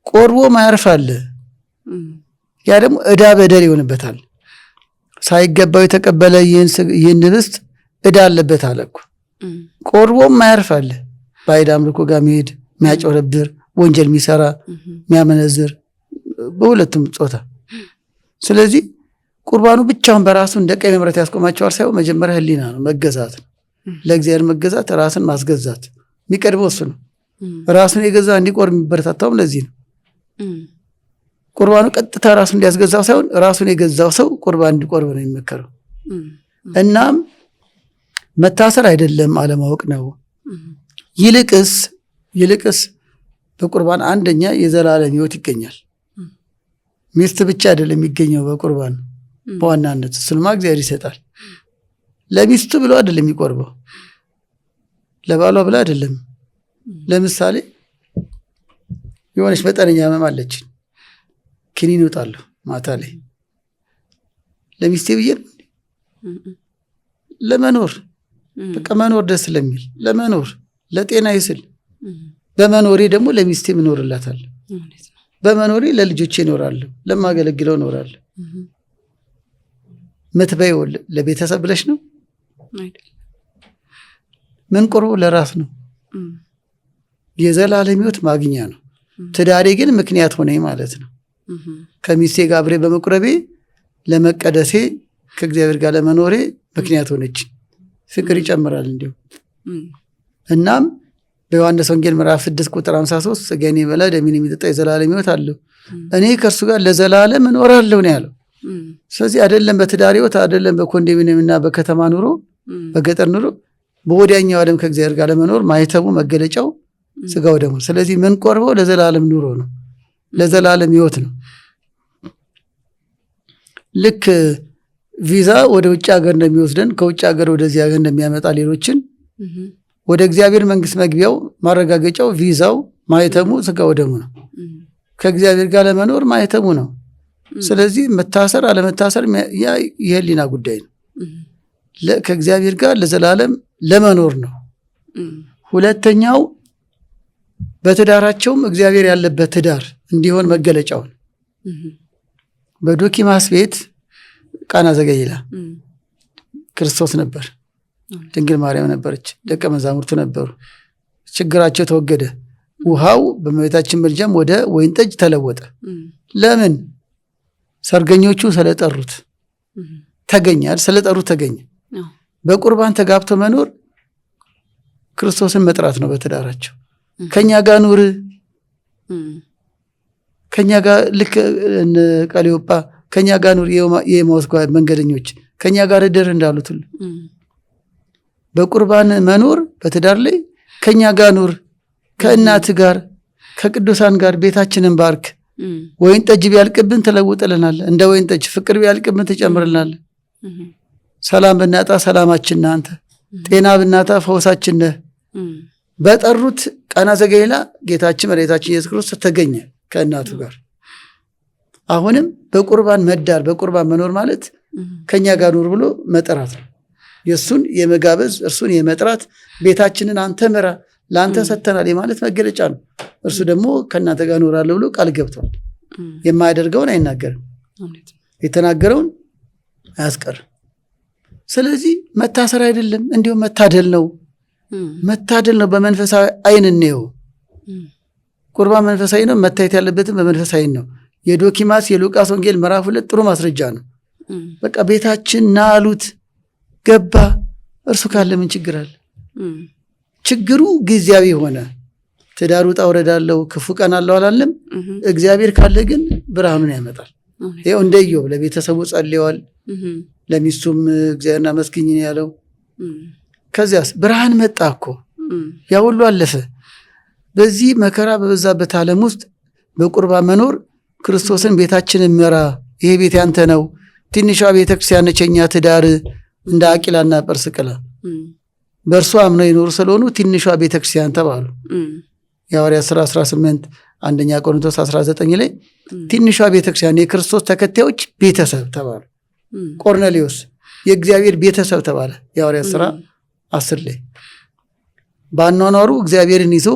ቆርቦ ማያርፍ አለ። ያ ደግሞ ዕዳ በደል ይሆንበታል። ሳይገባው የተቀበለ ይህን ኅብስት ዕዳ አለበት አለ እኮ። ቆርቦም ማያርፍ አለ። ባዕድ አምልኮ ጋር መሄድ፣ የሚያጨረብር፣ ወንጀል የሚሰራ፣ የሚያመነዝር በሁለቱም ጾታ። ስለዚህ ቁርባኑ ብቻውን በራሱ እንደ ቀይ መብራት ያስቆማቸዋል ሳይሆን መጀመሪያ ሕሊና ነው፣ መገዛት ነው። ለእግዚአብሔር መገዛት፣ ራስን ማስገዛት የሚቀድመው እሱ ነው። ራሱን የገዛ እንዲቆርብ የሚበረታታውም ለዚህ ነው። ቁርባኑ ቀጥታ ራሱን እንዲያስገዛው ሳይሆን ራሱን የገዛው ሰው ቁርባን እንዲቆርብ ነው የሚመከረው። እናም መታሰር አይደለም አለማወቅ ነው። ይልቅስ በቁርባን አንደኛ የዘላለም ሕይወት ይገኛል። ሚስት ብቻ አይደለም የሚገኘው በቁርባን በዋናነት እሱንማ እግዚአብሔር ይሰጣል። ለሚስቱ ብሎ አይደለም የሚቆርበው፣ ለባሏ ብላ አይደለም። ለምሳሌ የሆነች መጠነኛ ህመም አለች፣ ክኒን ይወጣለሁ ማታ ላይ ለሚስቴ ብዬ ለመኖር በቃ መኖር ደስ ስለሚል ለመኖር ለጤና ይስል በመኖሬ ደግሞ ለሚስቴ እኖርላታለሁ። በመኖሬ ለልጆቼ እኖራለሁ፣ ለማገለግለው እኖራለሁ። ምትበይው ለቤተሰብ ብለሽ ነው? ምን ቆርቦ ለራስ ነው። የዘላለም ሕይወት ማግኛ ነው። ትዳሬ ግን ምክንያት ሆነኝ ማለት ነው። ከሚስቴ ጋር አብሬ በመቁረቤ ለመቀደሴ ከእግዚአብሔር ጋር ለመኖሬ ምክንያት ሆነች። ፍቅር ይጨምራል እንዲሁ። እናም በዮሐንስ ወንጌል ምዕራፍ 6 ቁጥር 53 ሥጋዬን የሚበላ ደሜን የሚጠጣ የዘላለም ሕይወት አለው፣ እኔ ከእርሱ ጋር ለዘላለም እኖራለሁ ነው ያለው። ስለዚህ አይደለም በትዳር ሕይወት አይደለም በኮንዶሚኒየምና በከተማ ኑሮ በገጠር ኑሮ በወዲያኛው ዓለም ከእግዚአብሔር ጋር ለመኖር ማይተሙ መገለጫው ሥጋው ደግሞ። ስለዚህ ምን ቆርበው ለዘላለም ኑሮ ነው፣ ለዘላለም ሕይወት ነው። ልክ ቪዛ ወደ ውጭ ሀገር እንደሚወስደን ከውጭ ሀገር ወደዚህ ሀገር እንደሚያመጣ ሌሎችን ወደ እግዚአብሔር መንግስት መግቢያው ማረጋገጫው ቪዛው ማይተሙ ሥጋው ደግሞ ነው። ከእግዚአብሔር ጋር ለመኖር ማይተሙ ነው። ስለዚህ መታሰር አለመታሰር ያ የሕሊና ጉዳይ ነው። ከእግዚአብሔር ጋር ለዘላለም ለመኖር ነው። ሁለተኛው በትዳራቸውም እግዚአብሔር ያለበት ትዳር እንዲሆን መገለጫውን በዶኪማስ ቤት ቃና ዘገሊላ ክርስቶስ ነበር፣ ድንግል ማርያም ነበረች፣ ደቀ መዛሙርቱ ነበሩ። ችግራቸው ተወገደ። ውሃው በእመቤታችን ምልጃም ወደ ወይን ጠጅ ተለወጠ። ለምን? ሰርገኞቹ ስለጠሩት ተገኛል። ስለጠሩት ተገኘ። በቁርባን ተጋብቶ መኖር ክርስቶስን መጥራት ነው። በትዳራቸው ከኛ ጋር ኑር፣ ከኛ ጋር ልክ ቀሌዮጳ ከኛ ጋር ኑር፣ የኤማሁስ መንገደኞች ከኛ ጋር እደር እንዳሉት ሁሉ በቁርባን መኖር በትዳር ላይ ከኛ ጋር ኑር፣ ከእናት ጋር ከቅዱሳን ጋር ቤታችንን ባርክ። ወይን ጠጅ ቢያልቅብን ትለውጥልናል፣ እንደ ወይን ጠጅ ፍቅር ቢያልቅብን ትጨምርልናል። ሰላም ብናጣ ሰላማችን ነህ አንተ፣ ጤና ብናጣ ፈውሳችን ነህ። በጠሩት ቃና ዘገሊላ ጌታችን መድኃኒታችን ኢየሱስ ክርስቶስ ተገኘ ከእናቱ ጋር። አሁንም በቁርባን መዳር በቁርባን መኖር ማለት ከኛ ጋር ኑር ብሎ መጠራት ነው። የእሱን የመጋበዝ እርሱን የመጥራት ቤታችንን አንተ ምራ ለአንተ ሰጥተናል የማለት መገለጫ ነው። እርሱ ደግሞ ከእናንተ ጋር እኖራለሁ ብሎ ቃል ገብቷል። የማያደርገውን አይናገርም፣ የተናገረውን አያስቀርም። ስለዚህ መታሰር አይደለም፣ እንዲሁም መታደል ነው። መታደል ነው። በመንፈሳዊ አይን እንየው። ቁርባን መንፈሳዊ ነው። መታየት ያለበትም በመንፈሳዊ ነው። የዶኪማስ የሉቃስ ወንጌል ምዕራፍ 2 ጥሩ ማስረጃ ነው። በቃ ቤታችን ና አሉት፣ ገባ። እርሱ ካለ ምን ችግር አለ? ችግሩ ጊዜያዊ ሆነ። ትዳር ውጣ ውረድ አለው፣ ክፉ ቀን አለው አላለም። እግዚአብሔር ካለ ግን ብርሃኑን ያመጣል። ይኸው እንደ ኢዮብ ለቤተሰቡ ጸልየዋል፣ ለሚስቱም እግዚአብሔርን አመስግኝ ነው ያለው። ከዚያስ ብርሃን መጣ እኮ፣ ያ ሁሉ አለፈ። በዚህ መከራ በበዛበት ዓለም ውስጥ በቁርባን መኖር ክርስቶስን ቤታችንን ምራ፣ ይሄ ቤት ያንተ ነው። ትንሿ ቤተክርስቲያን ነች የኛ ትዳር፣ እንደ አቂላና ጵርስቅላ በእርሱ አምነው የኖሩ ስለሆኑ ትንሿ ቤተክርስቲያን ተባሉ። የሐዋርያት ሥራ 18 አንደኛ ቆሮንቶስ 19 ላይ ትንሿ ቤተክርስቲያን የክርስቶስ ተከታዮች ቤተሰብ ተባሉ። ቆርኔሌዎስ የእግዚአብሔር ቤተሰብ ተባለ። የሐዋርያት ሥራ 10 ላይ ባኗኗሩ እግዚአብሔርን ይዞ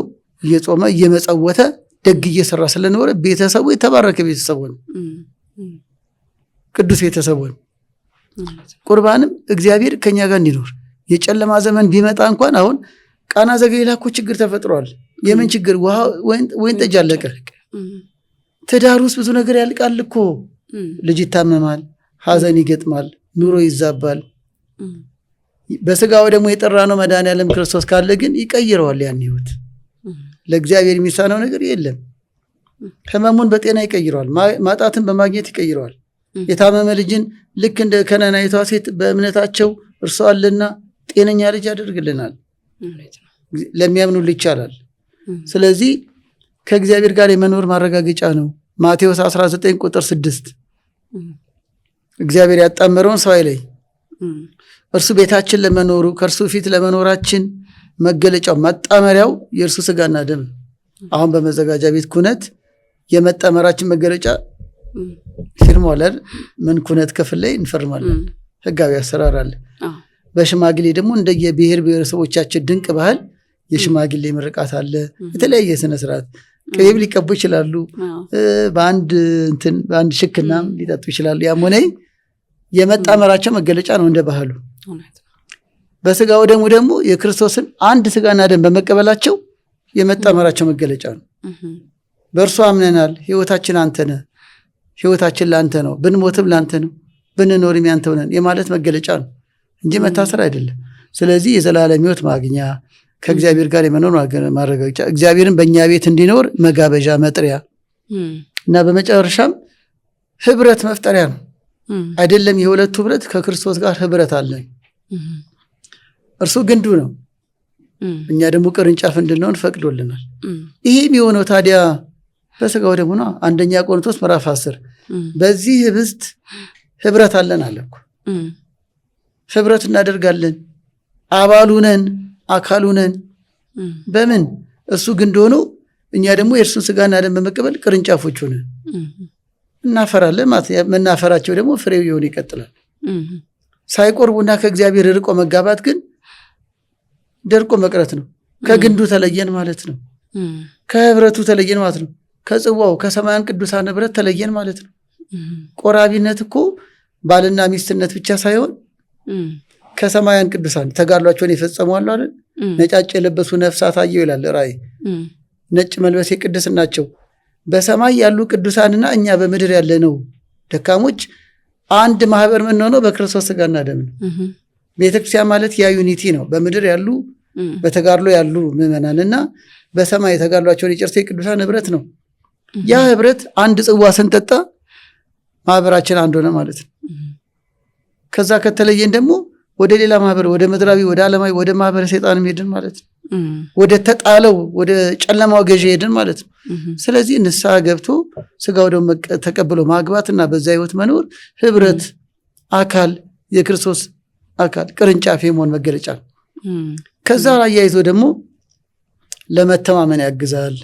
እየጾመ እየመጸወተ ደግ እየሰራ ስለነበረ ቤተሰቡ የተባረከ ቤተሰብ ሆነ፣ ቅዱስ ቤተሰብ ሆነ። ቁርባንም እግዚአብሔር ከኛ ጋር እንዲኖር የጨለማ ዘመን ቢመጣ እንኳን አሁን ቃና ዘገሊላ እኮ ችግር ተፈጥሯል። የምን ችግር? ወይን ጠጅ አለቀ። ትዳር ውስጥ ብዙ ነገር ያልቃል እኮ። ልጅ ይታመማል፣ ሐዘን ይገጥማል፣ ኑሮ ይዛባል። በስጋው ደግሞ የጠራ ነው መድኃኒዓለም ክርስቶስ ካለ ግን ይቀይረዋል ያን ህይወት። ለእግዚአብሔር የሚሳነው ነገር የለም። ህመሙን በጤና ይቀይረዋል፣ ማጣትን በማግኘት ይቀይረዋል። የታመመ ልጅን ልክ እንደ ከነናይቷ ሴት በእምነታቸው እርሱ አለና ጤነኛ ልጅ ያደርግልናል። ለሚያምኑ ይቻላል። ስለዚህ ከእግዚአብሔር ጋር የመኖር ማረጋገጫ ነው። ማቴዎስ 19 ቁጥር 6 እግዚአብሔር ያጣመረውን ሰው አይለይ። እርሱ ቤታችን ለመኖሩ ከእርሱ ፊት ለመኖራችን መገለጫው ማጣመሪያው የእርሱ ስጋና ደም። አሁን በመዘጋጃ ቤት ኩነት የመጣመራችን መገለጫ ፊርማለን። ምን ኩነት ክፍል ላይ እንፈርማለን። ህጋዊ አሰራር አለ። በሽማግሌ ደግሞ እንደየብሔር ብሔረሰቦቻችን ድንቅ ባህል የሽማግሌ ምርቃት አለ። የተለያየ ስነ ስርዓት ቅቤም ሊቀቡ ይችላሉ። በአንድ ሽክናም ሊጠጡ ይችላሉ። ያም ሆነ የመጣመራቸው መገለጫ ነው እንደ ባህሉ። በስጋው ደግሞ የክርስቶስን አንድ ስጋና ደም በመቀበላቸው የመጣመራቸው መገለጫ ነው። በእርሱ አምነናል፣ ህይወታችን አንተ ነህ፣ ህይወታችን ለአንተ ነው፣ ብንሞትም ለአንተ ነው፣ ብንኖርም ያንተው ነን የማለት መገለጫ ነው እንጂ መታሰር አይደለም። ስለዚህ የዘላለም ህይወት ማግኛ፣ ከእግዚአብሔር ጋር የመኖር ማረጋገጫ፣ እግዚአብሔርን በእኛ ቤት እንዲኖር መጋበዣ መጥሪያ እና በመጨረሻም ህብረት መፍጠሪያ ነው። አይደለም የሁለቱ ህብረት፣ ከክርስቶስ ጋር ህብረት አለን። እርሱ ግንዱ ነው፣ እኛ ደግሞ ቅርንጫፍ እንድንሆን ፈቅዶልናል። ይሄ የሚሆነው ታዲያ በስጋው ደግሞ ነው። አንደኛ ቆሮንቶስ ምዕራፍ 10 በዚህ ህብስት ህብረት አለን አለ እኮ። ህብረት እናደርጋለን፣ አባሉ ነን፣ አካሉ ነን። በምን? እሱ ግንድ ሆኖ እኛ ደግሞ የእርሱን ስጋና ደም በመቀበል ቅርንጫፎች ሆነን እናፈራለን ማለት። መናፈራቸው ደግሞ ፍሬው ይሆን ይቀጥላል። ሳይቆርቡና ከእግዚአብሔር ርቆ መጋባት ግን ደርቆ መቅረት ነው። ከግንዱ ተለየን ማለት ነው። ከህብረቱ ተለየን ማለት ነው። ከጽዋው ከሰማያን ቅዱሳን ህብረት ተለየን ማለት ነው። ቆራቢነት እኮ ባልና ሚስትነት ብቻ ሳይሆን ከሰማያን ቅዱሳን ተጋድሏቸውን የፈጸሙ አሉ አይደል? ነጫጭ የለበሱ ነፍሳት አየሁ ይላል ራእይ። ነጭ መልበስ የቅድስናቸው በሰማይ ያሉ ቅዱሳንና እኛ በምድር ያለነው ደካሞች አንድ ማህበር ምን ሆነው በክርስቶስ ስጋና ደም ነው። ቤተክርስቲያን ማለት ያ ዩኒቲ ነው። በምድር ያሉ በተጋድሎ ያሉ ምዕመናንና በሰማይ ተጋድሏቸውን የጨርሰ የቅዱሳን ህብረት ነው። ያ ህብረት አንድ ጽዋ ስንጠጣ ማህበራችን አንድ ሆነ ማለት ነው። ከዛ ከተለየን ደግሞ ወደ ሌላ ማህበር፣ ወደ ምድራዊ፣ ወደ ዓለማዊ፣ ወደ ማህበረ ሰይጣን ሄድን ማለት ነው። ወደ ተጣለው ወደ ጨለማው ገዢ ሄድን ማለት ነው። ስለዚህ ንስሐ ገብቶ ስጋው ደግሞ ተቀብሎ ማግባትና በዛ ህይወት መኖር ህብረት፣ አካል፣ የክርስቶስ አካል ቅርንጫፍ የመሆን መገለጫ ነው። ከዛ አያይዞ ደግሞ ለመተማመን ያግዛል፣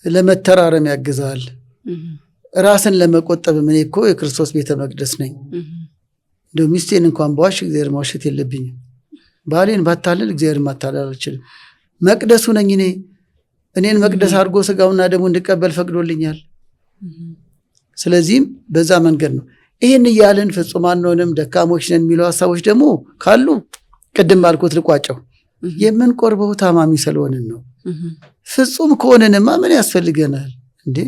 ለመተራረም ያግዛል፣ ራስን ለመቆጠብ። እኔ እኮ የክርስቶስ ቤተ መቅደስ ነኝ፣ እንደው ሚስቴን እንኳን በዋሽ እግዚአብሔር ማዋሸት የለብኝም፣ ባሌን ባታለል እግዚአብሔር ማታለል አልችልም፣ መቅደሱ ነኝ እኔን መቅደስ አድርጎ ስጋውና ደሙ እንድቀበል ፈቅዶልኛል። ስለዚህም በዛ መንገድ ነው። ይህን እያልን ፍጹማን አንሆንም ደካሞች ነን የሚለው ሀሳቦች ደግሞ ካሉ ቅድም ባልኩት ልቋጨው። የምንቆርበው ታማሚ ስለሆንን ነው። ፍጹም ከሆነንማ ምን ያስፈልገናል እንዴ?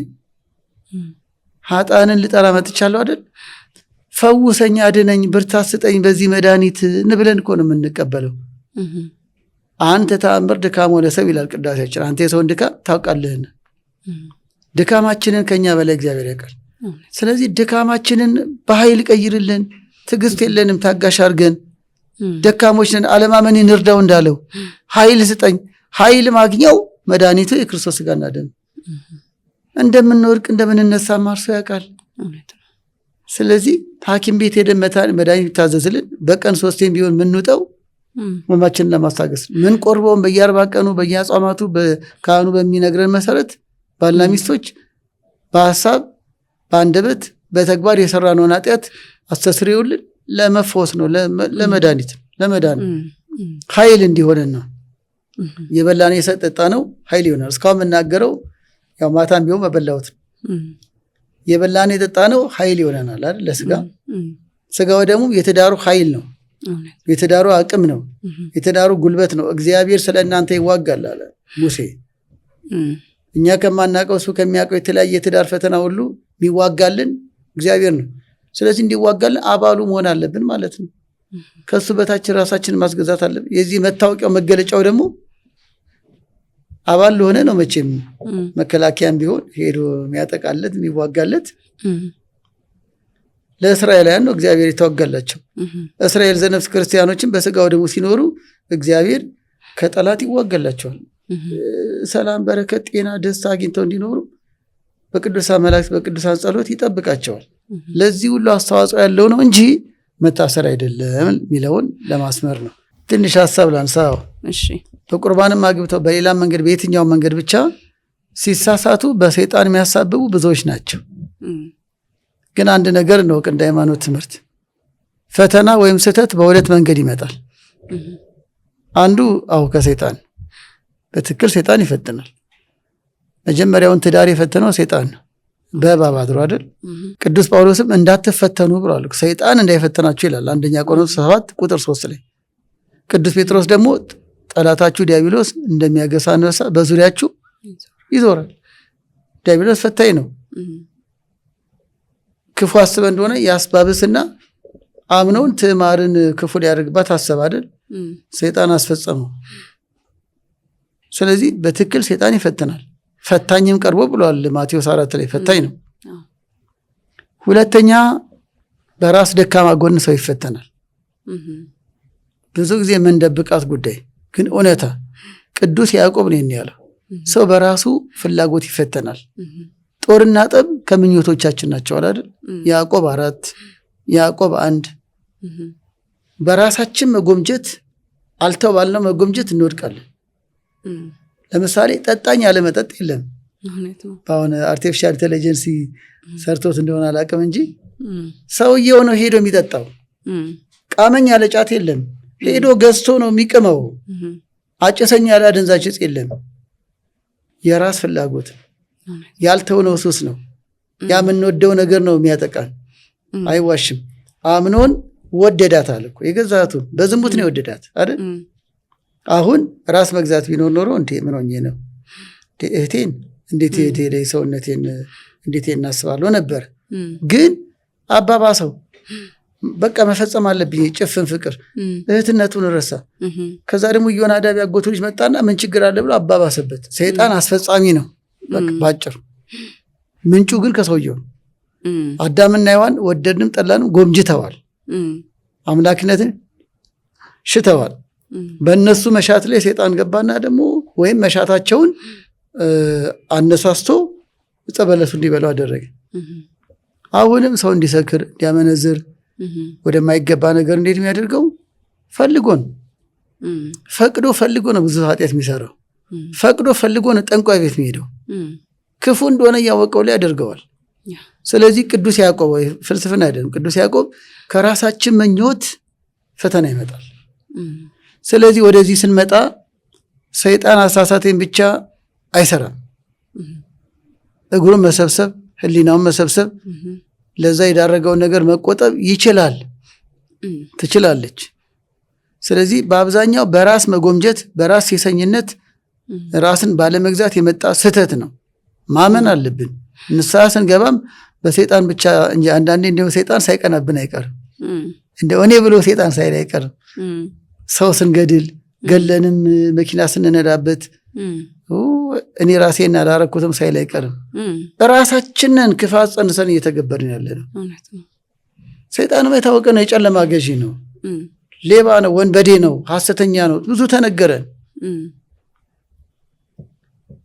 ኃጥአንን ልጠራ መጥቻለሁ አይደል? ፈውሰኝ፣ አድነኝ፣ ብርታት ስጠኝ በዚህ መድኃኒት እንብለን እኮ ነው የምንቀበለው። አንተ ተአምር ድካም ሆነ ሰብ ይላል ቅዳሴያችን። አንተ የሰውን ድካም ታውቃለህን? ድካማችንን ከኛ በላይ እግዚአብሔር ያውቃል። ስለዚህ ድካማችንን በኃይል ቀይርልን። ትዕግስት የለንም፣ ታጋሽ አድርገን። ደካሞች ነን፣ አለማመን እንርዳው እንዳለው ኃይል ስጠኝ። ኃይል ማግኘው መድኃኒቱ የክርስቶስ ስጋና ደም። እንደምንወርቅ እንደምንነሳ ማርሶ ያውቃል። ስለዚህ ሐኪም ቤት ሄደን መድኃኒት ይታዘዝልን በቀን 3 ቢሆን የምንውጠው ህመማችንን ለማስታገስ ምን ቆርበውን በየ40 ቀኑ በየአጽዋማቱ ካህኑ በሚነግረን መሰረት ባልና ሚስቶች በሐሳብ በአንደበት በተግባር የሰራነውን ኃጢአት አስተስርዮልን ለመፈወስ ነው፣ ለመድኃኒት ለመዳን ኃይል እንዲሆነን ነው። የበላን የጠጣ ነው ኃይል ይሆናል። እስካሁን የምናገረው ያው ማታም ቢሆን መበላሁት የበላን የጠጣ ነው ኃይል ይሆነናል አይደል? ለስጋ ስጋው ደግሞ የትዳሩ ኃይል ነው፣ የትዳሩ አቅም ነው፣ የትዳሩ ጉልበት ነው። እግዚአብሔር ስለ እናንተ ይዋጋል አለ ሙሴ። እኛ ከማናውቀው እሱ ከሚያውቀው የተለያየ የትዳር ፈተና ሁሉ የሚዋጋልን እግዚአብሔር ነው። ስለዚህ እንዲዋጋልን አባሉ መሆን አለብን ማለት ነው። ከሱ በታች ራሳችንን ማስገዛት አለብን። የዚህ መታወቂያው መገለጫው ደግሞ አባል ለሆነ ነው። መቼም መከላከያም ቢሆን ሄዶ የሚያጠቃለት የሚዋጋለት ለእስራኤላውያን ነው እግዚአብሔር የተዋጋላቸው። እስራኤል ዘነፍስ ክርስቲያኖችን በስጋው ደግሞ ሲኖሩ እግዚአብሔር ከጠላት ይዋጋላቸዋል። ሰላም፣ በረከት፣ ጤና፣ ደስታ አግኝተው እንዲኖሩ በቅዱሳን መላእክት በቅዱሳን ጸሎት ይጠብቃቸዋል። ለዚህ ሁሉ አስተዋጽኦ ያለው ነው እንጂ መታሰር አይደለም የሚለውን ለማስመር ነው። ትንሽ ሀሳብ ላንሳው። በቁርባንም አግብተው በሌላም መንገድ በየትኛው መንገድ ብቻ ሲሳሳቱ በሰይጣን የሚያሳብቡ ብዙዎች ናቸው። ግን አንድ ነገር ነው እንደ ሃይማኖት ትምህርት ፈተና ወይም ስህተት በሁለት መንገድ ይመጣል። አንዱ ከሰይጣን በትክክል ሰይጣን ይፈትናል። መጀመሪያውን ትዳር የፈተነው ሰይጣን ነው በእባብ አድሮ አይደል? ቅዱስ ጳውሎስም እንዳትፈተኑ ብሏል። ሰይጣን እንዳይፈተናችሁ ይላል አንደኛ ቆሮንቶስ 7:3 ላይ። ቅዱስ ጴጥሮስ ደግሞ ጠላታችሁ ዲያብሎስ እንደሚያገሳ አንበሳ በዙሪያችሁ ይዞራል። ዲያብሎስ ፈታኝ ነው። ክፉ አስበ እንደሆነ ያስባብስና አምነውን ትዕማርን ክፉ ሊያደርግባት አሰብ አይደል? ሰይጣን አስፈጸመው። ስለዚህ በትክክል ሰይጣን ይፈትናል። ፈታኝም ቀርቦ ብሏል ማቴዎስ 4 ላይ ፈታኝ ነው። ሁለተኛ በራስ ደካማ ጎን ሰው ይፈተናል። ብዙ ጊዜ የምንደብቃት ጉዳይ ግን እውነታ ቅዱስ ያዕቆብ ነው ያለው፣ ሰው በራሱ ፍላጎት ይፈተናል። ጦርና ጠብ ከምኞቶቻችን ናቸው አይደል? ያዕቆብ 4 ያዕቆብ 1 በራሳችን መጎምጀት አልተው ባልነው መጎምጀት እንወድቃለን። ለምሳሌ ጠጣኝ ያለ መጠጥ የለም። በአሁን አርቲፊሻል ኢንቴሊጀንስ ሰርቶት እንደሆነ አላውቅም እንጂ ሰውየው ነው ሄዶ የሚጠጣው። ቃመኝ ያለ ጫት የለም፣ ሄዶ ገዝቶ ነው የሚቅመው። አጨሰኝ ያለ አደንዛዥ ዕፅ የለም። የራስ ፍላጎት ያልተውነው ሱስ ነው። ያ የምንወደው ነገር ነው የሚያጠቃን። አይዋሽም። አምኖን ወደዳት አለ እኮ የገዛቱን በዝሙት ነው የወደዳት አይደል? አሁን ራስ መግዛት ቢኖር ኖሮ ምን ሆኜ ነው እህቴን እንዴት እህቴ ሰውነቴን እንዴት እናስባለሁ ነበር። ግን አባባሰው በቃ መፈጸም አለብኝ ጭፍን ፍቅር እህትነቱን ረሳ። ከዛ ደግሞ ዮናዳብ ያጎቱ ልጅ መጣና ምን ችግር አለ ብሎ አባባሰበት። ሰይጣን አስፈጻሚ ነው በቃ ባጭሩ። ምንጩ ግን ከሰውየው አዳምና ሔዋን ወደድንም ጠላንም ጎምጅተዋል፣ አምላክነትን ሽተዋል። በእነሱ መሻት ላይ ሰይጣን ገባና ደግሞ ወይም መሻታቸውን አነሳስቶ ዕፀ በለሱ እንዲበሉ አደረገ። አሁንም ሰው እንዲሰክር እንዲያመነዝር ወደማይገባ ነገር እንዴት የሚያደርገው ፈልጎን ፈቅዶ ፈልጎ ነው ብዙ ኃጢአት የሚሰራው። ፈቅዶ ፈልጎ ነው ጠንቋይ ቤት የሚሄደው። ክፉ እንደሆነ እያወቀው ላይ ያደርገዋል። ስለዚህ ቅዱስ ያዕቆብ ፍልስፍና አይደለም፣ ቅዱስ ያዕቆብ ከራሳችን መኞት ፈተና ይመጣል። ስለዚህ ወደዚህ ስንመጣ ሰይጣን አሳሳቴን ብቻ አይሰራም። እግሩን መሰብሰብ፣ ህሊናውን መሰብሰብ፣ ለዛ የዳረገውን ነገር መቆጠብ ይችላል፣ ትችላለች። ስለዚህ በአብዛኛው በራስ መጎምጀት፣ በራስ ሴሰኝነት፣ ራስን ባለመግዛት የመጣ ስህተት ነው። ማመን አለብን። ንስሐ ስንገባም በሰይጣን ብቻ እንጂ አንዳንዴ እንደው ሰይጣን ሳይቀናብን አይቀርም። እንደው እኔ ብሎ ሰይጣን ሳይል አይቀርም። ሰው ስንገድል ገለንም መኪና ስንነዳበት እኔ ራሴን አላረኩትም ሳይል አይቀርም። ራሳችንን ክፋት ጸንሰን እየተገበርን ያለ ነው። ሰይጣንም የታወቀ ነው፣ የጨለማ ገዢ ነው፣ ሌባ ነው፣ ወንበዴ ነው፣ ሐሰተኛ ነው። ብዙ ተነገረን።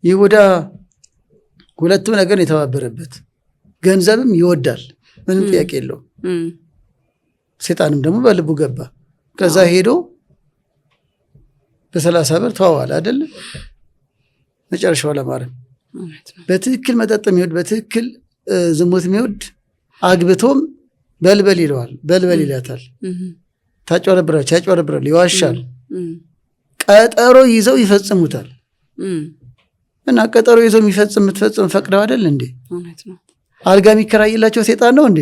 ይሁዳ ሁለቱም ነገር የተባበረበት ገንዘብም ይወዳል፣ ምንም ጥያቄ የለውም። ሰይጣንም ደግሞ በልቡ ገባ። ከዛ ሄዶ በ30 ብር ተዋዋል አይደል? መጨረሻው ለማረም በትክክል መጠጥ የሚወድ በትክክል ዝሙት የሚወድ አግብቶም በልበል ይለዋል፣ በልበል ይላታል። ታጭበረብራል፣ ይዋሻል። ቀጠሮ ይዘው ይፈጽሙታል። እና ቀጠሮ ይዘው የምትፈጽም ፈቅደው አይደል እንዴ? አልጋ የሚከራይላቸው ሴጣን ነው እንዴ?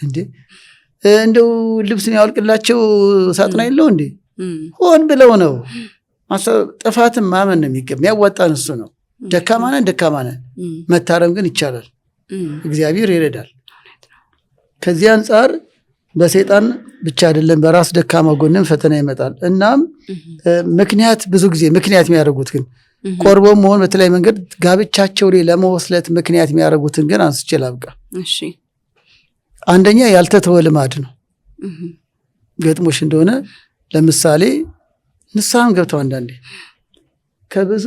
እንዴ እንደው ልብስ ያወልቅላቸው ሳጥና የለው እንዴ? ሆን ብለው ነው። ጥፋትን ማመን ነው የሚያዋጣን እሱ ነው። ደካማ ነን፣ መታረም ግን ይቻላል። እግዚአብሔር ይረዳል። ከዚህ አንጻር በሰይጣን ብቻ አይደለም በራስ ደካማ ጎንም ፈተና ይመጣል። እናም ብዙ ጊዜ ምክንያት የሚያደርጉት ግን ቆርቦም መሆን በተለይ መንገድ ጋብቻቸው ላይ ለመወስለት ምክንያት የሚያደርጉትን ግን አንስቼ ላብቃ። አንደኛ ያልተተወ ልማድ ነው። ገጥሞሽ እንደሆነ ለምሳሌ ንስሐም ገብተው አንዳንዴ ከብዙ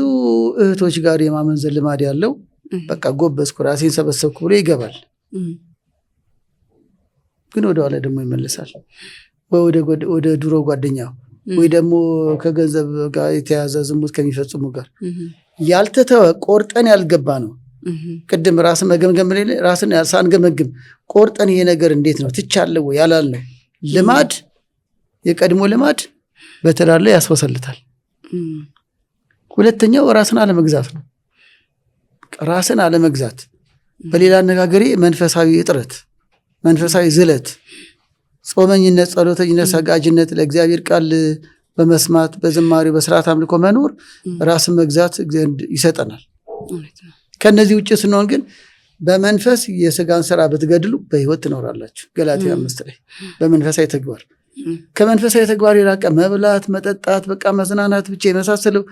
እህቶች ጋር የማመንዘር ልማድ ያለው በቃ ጎበዝኩ ራሴን ሰበሰብኩ ብሎ ይገባል። ግን ወደኋላ ደግሞ ይመለሳል። ወደ ድሮ ጓደኛው ወይ ደግሞ ከገንዘብ ጋር የተያዘ ዝሙት ከሚፈጽሙ ጋር ያልተተወ ቆርጠን ያልገባ ነው። ቅድም ራስን መገምገም ራስን ሳንገመግም ቆርጠን ይሄ ነገር እንዴት ነው ትቻለሁ ያላልነው ልማድ የቀድሞ ልማድ በትዳር ላይ ያስወሰልታል። ሁለተኛው ራስን አለመግዛት ነው። ራስን አለመግዛት በሌላ አነጋገሬ መንፈሳዊ እጥረት፣ መንፈሳዊ ዝለት፣ ጾመኝነት፣ ጸሎተኝነት፣ ሰጋጅነት፣ ለእግዚአብሔር ቃል በመስማት በዝማሬው በስርዓት አምልኮ መኖር ራስን መግዛት ይሰጠናል። ከነዚህ ውጭ ስንሆን ግን በመንፈስ የስጋን ስራ ብትገድሉ በህይወት ትኖራላችሁ። ገላትያ 5 ላይ በመንፈሳዊ ተግባር ከመንፈሳዊ ተግባር የራቀ መብላት፣ መጠጣት፣ በቃ መዝናናት ብቻ የመሳሰለው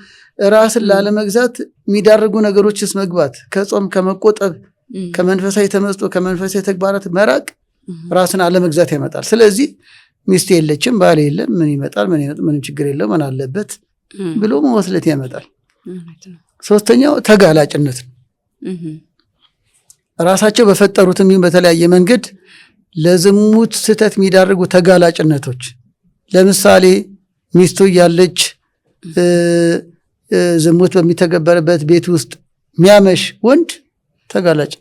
ራስን ላለመግዛት የሚዳርጉ ነገሮችስ መግባት፣ ከጾም ከመቆጠብ፣ ከመንፈሳዊ ተመስጦ፣ ከመንፈሳዊ ተግባራት መራቅ ራስን አለመግዛት ያመጣል። ስለዚህ ሚስት የለችም ባል የለም ምን ይመጣል ምንም ችግር የለው ምን አለበት ብሎ መወስለት ያመጣል። ሶስተኛው ተጋላጭነት ነው። ራሳቸው በፈጠሩትም በተለያየ መንገድ ለዝሙት ስህተት የሚዳርጉ ተጋላጭነቶች፣ ለምሳሌ ሚስቱ እያለች ዝሙት በሚተገበርበት ቤት ውስጥ ሚያመሽ ወንድ ተጋላጭ።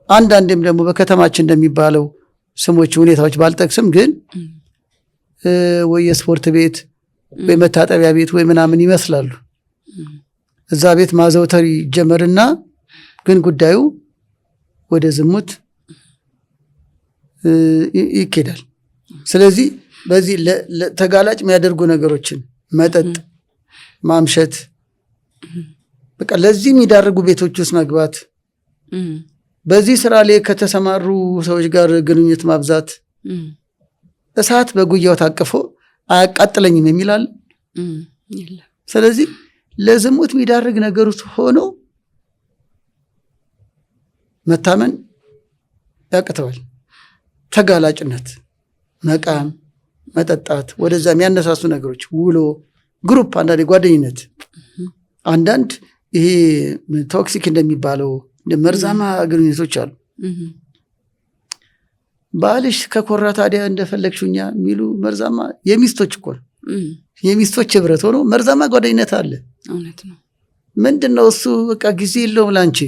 አንዳንዴም ደግሞ በከተማችን እንደሚባለው ስሞች ሁኔታዎች ባልጠቅስም ግን ወይ የስፖርት ቤት ወይ መታጠቢያ ቤት ወይ ምናምን ይመስላሉ። እዛ ቤት ማዘውተር ይጀመርና ግን ጉዳዩ ወደ ዝሙት ይኬዳል። ስለዚህ በዚህ ተጋላጭ የሚያደርጉ ነገሮችን መጠጥ፣ ማምሸት፣ በቃ ለዚህ የሚዳርጉ ቤቶች ውስጥ መግባት፣ በዚህ ስራ ላይ ከተሰማሩ ሰዎች ጋር ግንኙነት ማብዛት፣ እሳት በጉያው ታቅፎ አያቃጥለኝም የሚላል። ስለዚህ ለዝሙት የሚዳርግ ነገር ውስጥ ሆኖ መታመን ያቅተዋል። ተጋላጭነት፣ መቃም፣ መጠጣት፣ ወደዛ የሚያነሳሱ ነገሮች፣ ውሎ፣ ግሩፕ፣ አንዳንድ ጓደኝነት፣ አንዳንድ ይሄ ቶክሲክ እንደሚባለው መርዛማ ግንኙነቶች አሉ። ባልሽ ከኮራ ታዲያ እንደፈለግሽኛ የሚሉ መርዛማ የሚስቶች እኮ ነው። የሚስቶች ህብረት ሆኖ መርዛማ ጓደኝነት አለ። ምንድን ነው እሱ? በቃ ጊዜ የለውም ላንቺ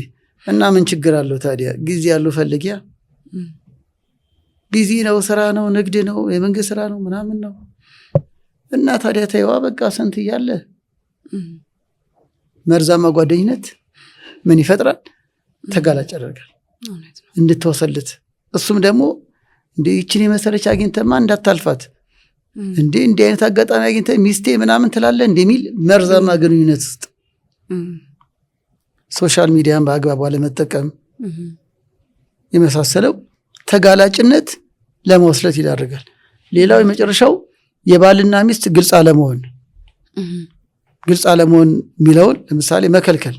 እና ምን ችግር አለው ታዲያ? ጊዜ ያለው ፈልጊያ። ቢዚ ነው፣ ስራ ነው፣ ንግድ ነው፣ የመንግስት ስራ ነው ምናምን ነው እና ታዲያ ተይዋ በቃ ስንት እያለ መርዛማ ጓደኝነት ምን ይፈጥራል? ተጋላጭ ያደርጋል እንድትወሰልት። እሱም ደግሞ እንደ ይችን የመሰለች አግኝተማ እንዳታልፋት እንዴ እንዲህ አይነት አጋጣሚ አግኝተ ሚስቴ ምናምን ትላለ እንደሚል መርዛማ ግንኙነት ውስጥ ሶሻል ሚዲያን በአግባቡ አለመጠቀም የመሳሰለው ተጋላጭነት ለመወስለት ይዳርጋል። ሌላው የመጨረሻው የባልና ሚስት ግልጽ አለመሆን። ግልጽ አለመሆን የሚለውን ለምሳሌ መከልከል፣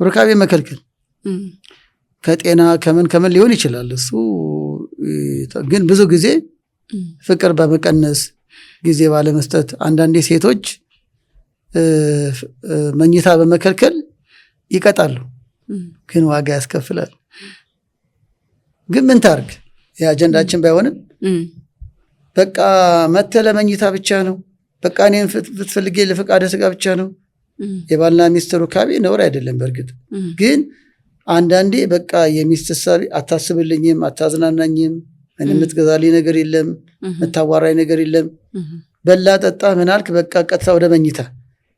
ሩካቤ መከልከል ከጤና ከምን ሊሆን ይችላል። እሱ ግን ብዙ ጊዜ ፍቅር በመቀነስ ጊዜ ባለመስጠት፣ አንዳንዴ ሴቶች መኝታ በመከልከል ይቀጣሉ፣ ግን ዋጋ ያስከፍላል። ግን ምን ታርግ? የአጀንዳችን ባይሆንም በቃ መተለ መኝታ ብቻ ነው፣ በቃ እኔን ፍትፈልጌ ለፈቃደ ስጋ ብቻ ነው። የባልና ሚስት ሩካቤ ነውር አይደለም። በእርግጥ ግን አንዳንዴ በቃ የሚስት ሐሳብ አታስብልኝም፣ አታዝናናኝም፣ የምትገዛልኝ ነገር የለም፣ የምታዋራኝ ነገር የለም፣ በላ ጠጣ ምናልክ በቃ ቀጥታ ወደ መኝታ።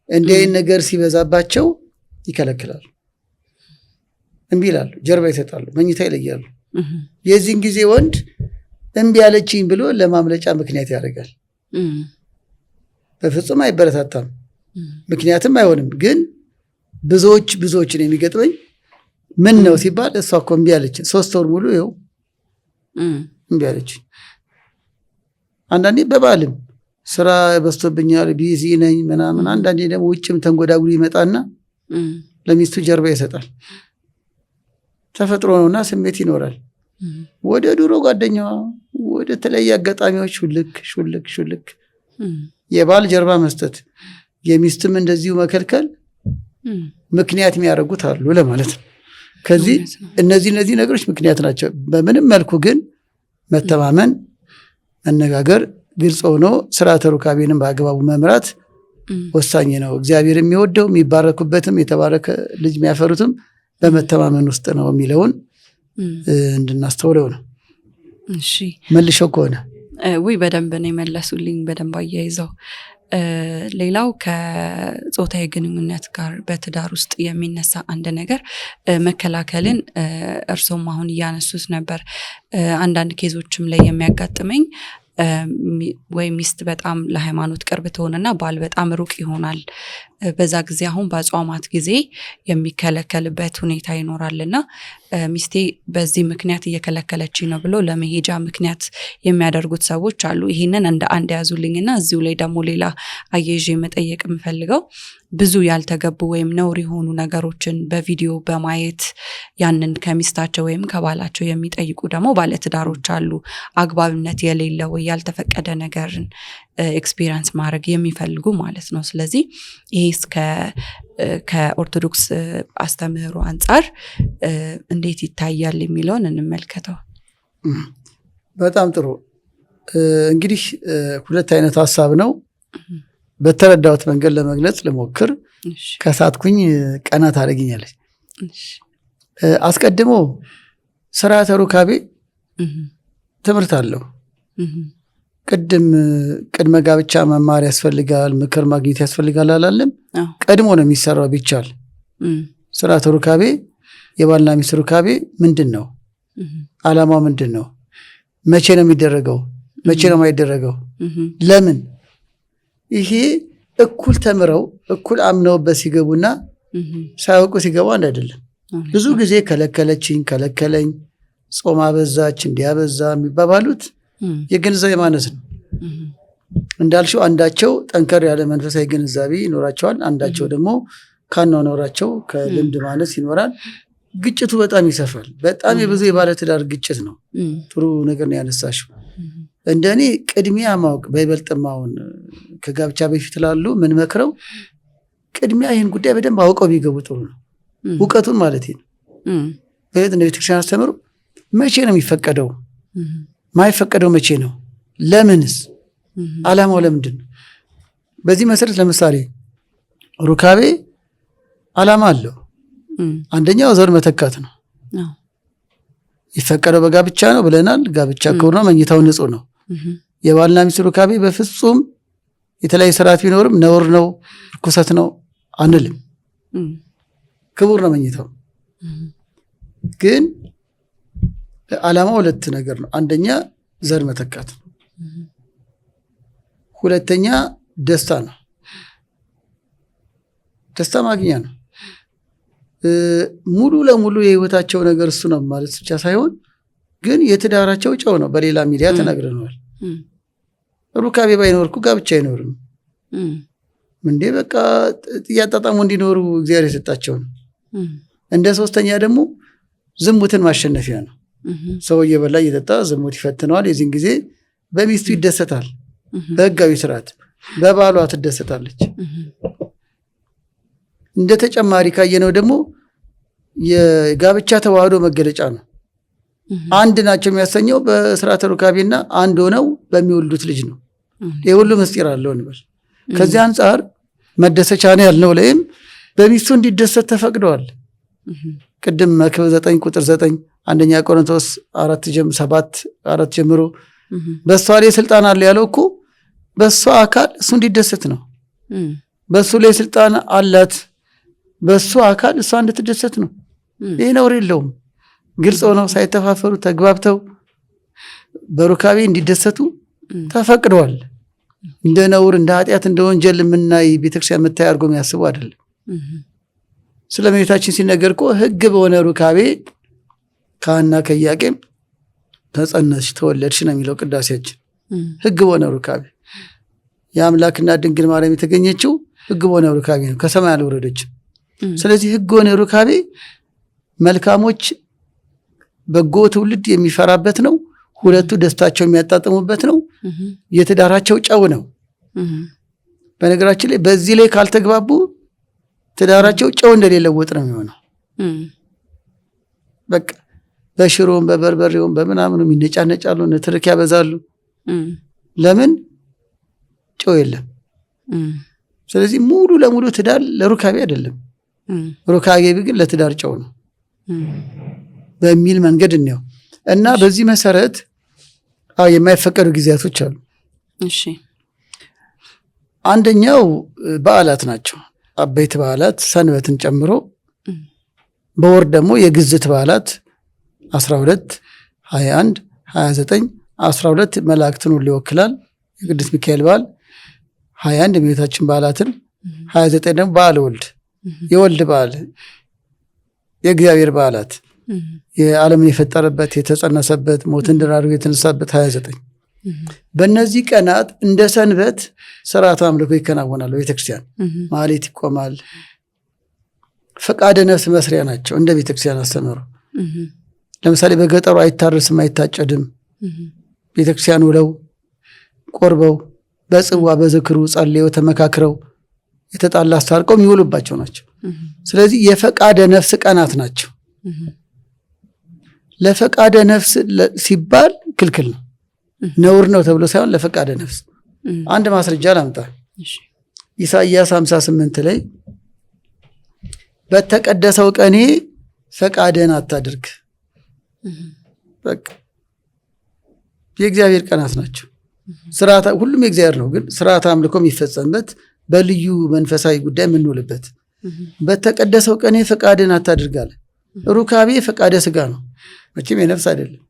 እንዲህ አይነት ነገር ሲበዛባቸው ይከለክላሉ፣ እምቢ ይላሉ፣ ጀርባ ይሰጣሉ፣ መኝታ ይለያሉ። የዚህን ጊዜ ወንድ እምቢ ያለችኝ ብሎ ለማምለጫ ምክንያት ያደርጋል። በፍጹም አይበረታታም፣ ምክንያትም አይሆንም። ግን ብዙዎችን የሚገጥመኝ ምን ነው ሲባል እሷ እኮ እምቢ አለችኝ፣ 3 ወር ሙሉ ይኸው እምቢ አለችኝ። አንዳንዴ በባልም ስራ በዝቶብኛል ቢዚ ነኝ ምናምን፣ አንዳንዴ ደግሞ ውጭም ተንጎዳጉሪ ይመጣና ለሚስቱ ጀርባ ይሰጣል። ተፈጥሮ ነውና ስሜት ይኖራል። ወደ ድሮ ጓደኛዋ ወደ ተለያየ አጋጣሚዎች ሹልክ የባል ጀርባ መስጠት፣ የሚስትም እንደዚሁ መከልከል ምክንያት የሚያደርጉት አሉ ለማለት ነው። ከዚህ እነዚህ ነገሮች ምክንያት ናቸው። በምንም መልኩ ግን መተማመን፣ መነጋገር፣ ግልጽ ሆኖ ስርዓተ ሩካቤንም በአግባቡ መምራት ወሳኝ ነው። እግዚአብሔር የሚወደው የሚባረኩበትም የተባረከ ልጅ የሚያፈሩትም በመተማመን ውስጥ ነው የሚለውን እንድናስተውለው ነው። እሺ መልሸው ከሆነ ውይ በደንብ ነው የመለሱልኝ፣ በደንብ አያይዘው። ሌላው ከጾታዊ ግንኙነት ጋር በትዳር ውስጥ የሚነሳ አንድ ነገር መከላከልን እርሶም አሁን እያነሱት ነበር። አንዳንድ ኬዞችም ላይ የሚያጋጥመኝ ወይ ሚስት በጣም ለሃይማኖት ቅርብ ትሆንና ባል በጣም ሩቅ ይሆናል። በዛ ጊዜ አሁን በአጽዋማት ጊዜ የሚከለከልበት ሁኔታ ይኖራልና ሚስቴ በዚህ ምክንያት እየከለከለችኝ ነው ብሎ ለመሄጃ ምክንያት የሚያደርጉት ሰዎች አሉ። ይህንን እንደ አንድ ያዙልኝና እዚሁ ላይ ደግሞ ሌላ አያይዤ መጠየቅ የምፈልገው ብዙ ያልተገቡ ወይም ነውር የሆኑ ነገሮችን በቪዲዮ በማየት ያንን ከሚስታቸው ወይም ከባላቸው የሚጠይቁ ደግሞ ባለትዳሮች አሉ። አግባብነት የሌለው ወይ ያልተፈቀደ ነገርን ኤክስፒሪየንስ ማድረግ የሚፈልጉ ማለት ነው። ስለዚህ ይሄስ ከኦርቶዶክስ አስተምህሮ አንጻር እንዴት ይታያል የሚለውን እንመልከተው። በጣም ጥሩ። እንግዲህ 2 አይነት ሀሳብ ነው። በተረዳሁት መንገድ ለመግለጽ ልሞክር። ከሳትኩኝ ቀና ታደርጊኛለች። አስቀድሞ ስርዓተ ሩካቤ ትምህርት አለው። ቅድመ ጋብቻ መማር ያስፈልጋል፣ ምክር ማግኘት ያስፈልጋል አላለም? ቀድሞ ነው የሚሰራው። ቢቻል ስርዓተ ሩካቤ የባልና ሚስት ሩካቤ ምንድን ነው? ዓላማው ምንድን ነው? መቼ ነው የሚደረገው? መቼ ነው የማይደረገው? ለምን? ይሄ እኩል ተምረው እኩል አምነውበት ሲገቡና ሳያውቁ ሲገቡ አንድ አይደለም። ብዙ ጊዜ ከለከለችኝ፣ ከለከለኝ፣ ጾም አበዛች፣ እንዲያበዛ የሚባባሉት የግንዛቤ ማነስ ነው። እንዳልሽው አንዳቸው ጠንከር ያለ መንፈሳዊ ግንዛቤ ይኖራቸዋል፣ አንዳቸው ደግሞ ካኗኗራቸው ከልምድ ማነስ ይኖራል። ግጭቱ በጣም ይሰፋል። በጣም የብዙ የባለትዳር ግጭት ነው። ጥሩ ነገር ነው ያነሳሽው። እንደኔ ቅድሚያ ማወቅ በይበልጥማውን ከጋብቻ በፊት ላሉ ምን መክረው ቅድሚያ ይህን ጉዳይ በደንብ አውቀው ቢገቡ ጥሩ ነው። እውቀቱን ማለት ነው። በየት እንደ ቤተክርስቲያን አስተምሩ መቼ ነው የሚፈቀደው? ማይፈቀደው መቼ ነው? ለምንስ? ዓላማው ለምንድን ነው? በዚህ መሰረት ለምሳሌ ሩካቤ ዓላማ አለው። አንደኛው ዘር መተካት ነው። ይፈቀደው በጋብቻ ነው ብለናል። ጋብቻ ከሆነ መኝታው ንጹህ ነው። የባልና ሚስት ሩካቤ በፍጹም የተለያየ ስርዓት ቢኖርም ነውር ነው፣ ርኩሰት ነው አንልም። ክቡር ነው መኝታው። ግን ዓላማው 2 ነገር ነው። አንደኛ ዘር መተካት ነው። ሁለተኛ ደስታ ነው። ደስታ ማግኛ ነው። ሙሉ ለሙሉ የህይወታቸው ነገር እሱ ነው ማለት ብቻ ሳይሆን ግን የትዳራቸው ጨው ነው። በሌላ ሚዲያ ተናግረነዋል። ሩካቤ ባይኖርኩ ጋብቻ አይኖርም እንዴ? በቃ እያጣጣሙ እንዲኖሩ እግዚአብሔር የሰጣቸው ነው። እንደ 3ኛ ደግሞ ዝሙትን ማሸነፊያ ነው። ሰው እየበላ እየጠጣ ዝሙት ይፈትነዋል። የዚህን ጊዜ በሚስቱ ይደሰታል። በህጋዊ ስርዓት በባሏ ትደሰታለች። እንደ ተጨማሪ ካየነው ደግሞ የጋብቻ ተዋህዶ መገለጫ ነው። አንድ ናቸው የሚያሰኘው በስርዓተ ሩካቤና አንድ ሆነው በሚወልዱት ልጅ ነው። የሁሉ ምስጢር አለው እንበል። ከዚህ አንጻር መደሰቻ ነው ያልነው ላይም በሚስቱ እንዲደሰት ተፈቅደዋል። ቅድም መክብብ 9 ቁጥር 9 አንደኛ ቆሮንቶስ 4:7 ጀምሮ በሷ ላይ ስልጣን አለ ያለው እኮ በሷ አካል እሱ እንዲደሰት ነው። በሱ ላይ ስልጣን አላት፣ በሱ አካል እሷ እንድትደሰት ነው። ይሄ ነውር የለውም። ግልጽ ሆነው ሳይተፋፈሩ ተግባብተው በሩካቤ እንዲደሰቱ ተፈቅደዋል። እንደ ነውር እንደ ኃጢአት እንደ ወንጀል የምናይ ቤተክርስቲያን መታይ አድርጎ የሚያስቡ አይደለም። ስለ እመቤታችን ሲነገር እኮ ሕግ በሆነ ሩካቤ ከሐና ከኢያቄም ተጸነስሽ ተወለድሽ ነው የሚለው ቅዳሴያችን። ሕግ በሆነ ሩካቤ የአምላክና ድንግል ማርያም የተገኘችው ሕግ በሆነ ሩካቤ ነው፣ ከሰማይ አልወረደችም። ስለዚህ ሕግ በሆነ ሩካቤ መልካሞች በጎ ትውልድ የሚፈራበት ነው። ሁለቱ ደስታቸው የሚያጣጥሙበት ነው። የትዳራቸው ጨው ነው። በነገራችን ላይ በዚህ ላይ ካልተግባቡ ትዳራቸው ጨው እንደሌለው ወጥ ነው የሚሆነው። በቃ በሽሮም በበርበሬውም በምናምኑ ይነጫነጫሉ፣ ንትርክ ያበዛሉ። ለምን? ጨው የለም። ስለዚህ ሙሉ ለሙሉ ትዳር ለሩካቤ አይደለም፣ ሩካቤ ግን ለትዳር ጨው ነው በሚል መንገድ ነው። እና በዚህ መሰረት የማይፈቀዱ ጊዜያቶች አሉ። እሺ፣ አንደኛው በዓላት ናቸው። አበይት በዓላት ሰንበትን ጨምሮ፣ በወር ደግሞ የግዝት በዓላት 12፣ 21፣ 29፣ 12 መላእክትን ሁሉ ይወክላል። የቅዱስ ሚካኤል በዓል 21 የእመቤታችን በዓላትን፣ 29 ደግሞ በዓለ ወልድ የወልድ በዓል የእግዚአብሔር በዓላት የዓለምን የፈጠረበት የተጸነሰበት ሞትን ድል አድርጎ የተነሳበት 29። በእነዚህ ቀናት እንደ ሰንበት ስርዓተ አምልኮ ይከናወናል። ቤተክርስቲያን ማህሌት ይቆማል። ፈቃደ ነፍስ መስሪያ ናቸው እንደ ቤተክርስቲያን አስተምሮ። ለምሳሌ በገጠሩ አይታረስም አይታጨድም። ቤተክርስቲያን ውለው ቆርበው በጽዋ በዝክሩ ጸልየው ተመካክረው የተጣላ አስታርቀው የሚውሉባቸው ናቸው። ስለዚህ የፈቃደ ነፍስ ቀናት ናቸው። ለፈቃደ ነፍስ ሲባል ክልክል ነው፣ ነውር ነው ተብሎ ሳይሆን ለፈቃደ ነፍስ። አንድ ማስረጃ ላምጣ። ኢሳይያስ 58 ላይ በተቀደሰው ቀኔ ፈቃድህን አታድርግ። በቃ የእግዚአብሔር ቀናት ናቸው። ስርዓት ሁሉም የእግዚአብሔር ነው፣ ግን ስርዓት አምልኮ የሚፈጸምበት በልዩ መንፈሳዊ ጉዳይ የምንውልበት። በተቀደሰው ቀኔ ፈቃድህን አታድርግ አለ። ሩካቤ ፈቃደ ስጋ ነው፣ መቼም የነፍስ አይደለም።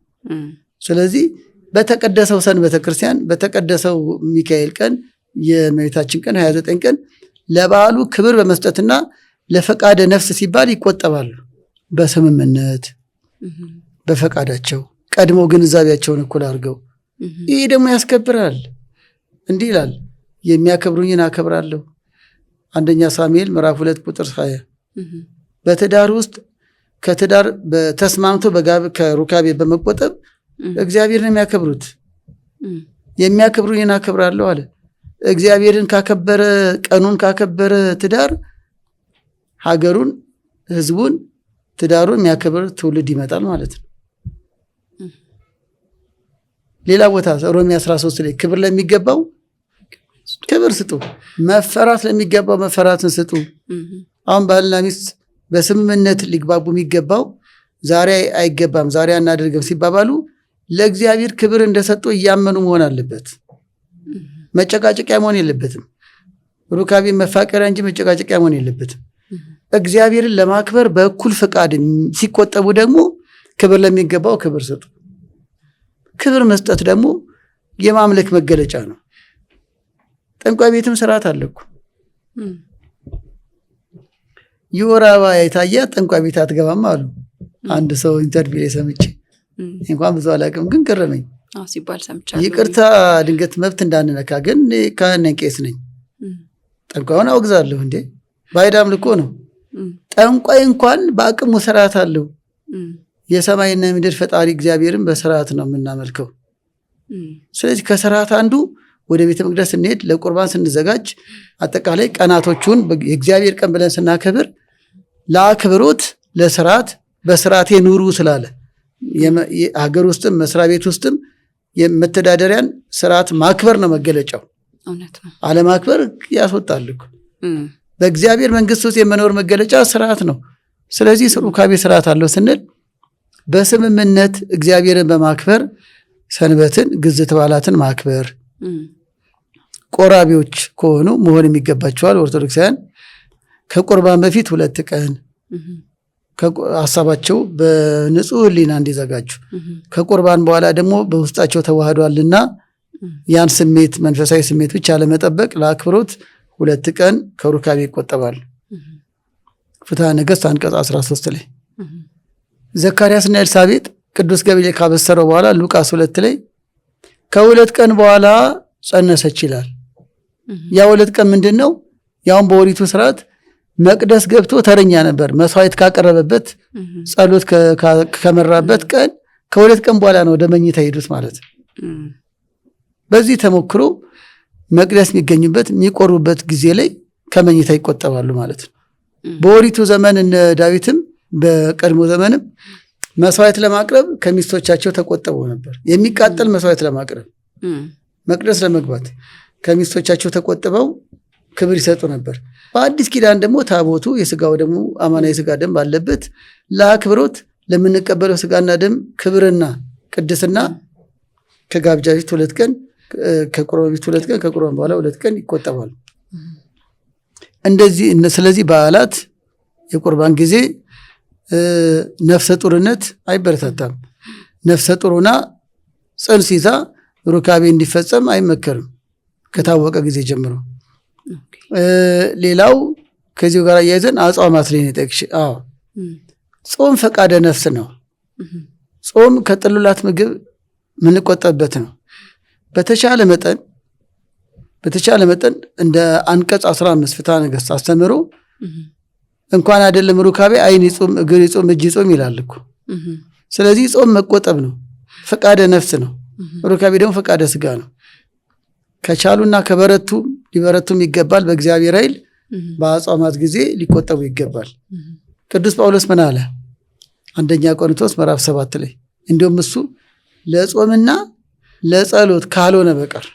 ስለዚህ በተቀደሰው ሰንበተ ክርስቲያን በተቀደሰው ሚካኤል ቀን የእመቤታችን ቀን 29 ቀን ለበዓሉ ክብር በመስጠትና ለፈቃደ ነፍስ ሲባል ይቆጠባሉ። በስምምነት በፈቃዳቸው ቀድመው ግንዛቤያቸውን እኩል አድርገው። ይህ ደግሞ ያስከብራል። እንዲህ ይላል፣ የሚያከብሩኝን አከብራለሁ። አንደኛ ሳሙኤል ምዕራፍ 2 ቁጥር 20። በትዳር ውስጥ ከትዳር በተስማምቶ ከሩካቤ በመቆጠብ እግዚአብሔርን የሚያከብሩት የሚያከብሩኝን አከብራለሁ አለ። እግዚአብሔርን ካከበረ ቀኑን ካከበረ ትዳር ሀገሩን፣ ህዝቡን፣ ትዳሩን የሚያከብር ትውልድ ይመጣል ማለት ነው። ሌላ ቦታ ሮሜ 13 ላይ ክብር ለሚገባው ክብር ስጡ፣ መፈራት ለሚገባው መፈራትን ስጡ። አሁን ባልና ሚስት በስምምነት ሊግባቡ የሚገባው ዛሬ አይገባም ዛሬ አናደርግም ሲባባሉ ለእግዚአብሔር ክብር እንደሰጡ እያመኑ መሆን አለበት። መጨቃጨቂያ መሆን የለበትም። ሩካቤ መፋቀሪያ እንጂ መጨቃጨቂያ መሆን የለበትም። እግዚአብሔርን ለማክበር በእኩል ፈቃድ ሲቆጠቡ ደግሞ ክብር ለሚገባው ክብር ስጡ። ክብር መስጠት ደግሞ የማምለክ መገለጫ ነው። ጠንቋይ ቤትም ስርዓት አለኩ። የወር አበባ የታያት ጠንቋይ ቤት አትገባም አሉ አንድ ሰው ኢንተርቪው ላይ ሰምቼ። እንኳን ብዙ አላውቅም ግን ገረመኝ ሲባል ሰምቻለሁ። ይቅርታ ድንገት መብት እንዳንነካ ግን ካህን ቄስ ነኝ። ጠንቋዩን አወግዛለሁ እንዴ! ባዕድ አምልኮ ነው። ጠንቋይ እንኳን በአቅሙ ስርዓት አለው። የሰማይና የምድር ፈጣሪ እግዚአብሔርን በስርዓት ነው የምናመልከው። ስለዚህ ከስርዓት አንዱ ወደ ቤተ መቅደስ ስንሄድ ለቁርባን ስንዘጋጅ አጠቃላይ ቀናቶቹን የእግዚአብሔር ቀን ብለን ስናከብር ለአክብሮት ለስርዓት በስርዓቴ ኑሩ ስላለ ሀገር ውስጥም መስሪያ ቤት ውስጥም የመተዳደሪያን ስርዓት ማክበር ነው መገለጫው። አለማክበር ያስወጣል እኮ። በእግዚአብሔር መንግስት ውስጥ የመኖር መገለጫ ስርዓት ነው። ስለዚህ ሩካቤ ስርዓት አለው ስንል በስምምነት እግዚአብሔርን በማክበር ሰንበትን፣ ግዝት በዓላትን ማክበር። ቆራቢዎች ከሆኑ መሆን የሚገባቸዋል ኦርቶዶክሳውያን ከቁርባን በፊት 2 ቀን ሀሳባቸው በንጹህ ሕሊና እንዲዘጋጁ ከቁርባን በኋላ ደግሞ በውስጣቸው ተዋህዷልና ያን ስሜት መንፈሳዊ ስሜት ብቻ ለመጠበቅ ለአክብሮት 2 ቀን ከሩካቤ ይቆጠባል። ፍትሐ ነገሥት አንቀጽ 13 ላይ ዘካርያስና ኤልሳቤጥ ቅዱስ ገብርኤል ካበሰረው በኋላ ሉቃስ 2 ላይ ከ2 ቀን በኋላ ጸነሰች ይላል። ያ 2 ቀን ምንድን ነው? ያውን በኦሪቱ ስርዓት መቅደስ ገብቶ ተረኛ ነበር። መስዋዕት ካቀረበበት ጸሎት ከመራበት ቀን ከ2 ቀን በኋላ ነው ወደ መኝታ ሄዱት ማለት ነው። በዚህ ተሞክሮ መቅደስ የሚገኙበት የሚቆርቡበት ጊዜ ላይ ከመኝታ ይቆጠባሉ ማለት ነው። በኦሪቱ ዘመን እነ ዳዊትም በቀድሞ ዘመንም መስዋዕት ለማቅረብ ከሚስቶቻቸው ተቆጠበው ነበር። የሚቃጠል መስዋዕት ለማቅረብ መቅደስ ለመግባት ከሚስቶቻቸው ተቆጥበው ክብር ይሰጡ ነበር። በአዲስ ኪዳን ደግሞ ታቦቱ የስጋው ደግሞ አማና የስጋ ደም ባለበት ለአክብሮት ለምንቀበለው ስጋና ደም ክብርና ቅድስና ከጋብቻ በፊት 2 ቀን ከቁርባን በፊት 2 ቀን ከቁርባን በኋላ 2 ቀን ይቆጠባሉ። እንደዚህ ስለዚህ በዓላት የቁርባን ጊዜ ነፍሰ ጡርነት አይበረታታም። ነፍሰ ጡርና ጽንስ ይዛ ሩካቤ እንዲፈጸም አይመከርም ከታወቀ ጊዜ ጀምሮ። ሌላው ከዚሁ ጋር አያይዘን አጽዋማት ላይ ነጠቅሽ። ጾም ፈቃደ ነፍስ ነው። ጾም ከጥሉላት ምግብ ምንቆጠብበት ነው። በተቻለ መጠን እንደ አንቀጽ 15 ፍትሐ ነገሥት አስተምሮ እንኳን አይደለም ሩካቤ ዓይን ይጾም፣ እግር ይጾም፣ እጅ ይጾም ይላል እኮ። ስለዚህ ጾም መቆጠብ ነው፣ ፈቃደ ነፍስ ነው። ሩካቤ ደግሞ ፈቃደ ስጋ ነው። ከቻሉና ከበረቱ ሊበረቱም ይገባል። በእግዚአብሔር ኃይል በአጽዋማት ጊዜ ሊቆጠቡ ይገባል። ቅዱስ ጳውሎስ ምን አለ? አንደኛ ቆሮንቶስ ምዕራፍ 7 ላይ እንዲሁም እሱ ለጾምና ለጸሎት ካልሆነ በቀር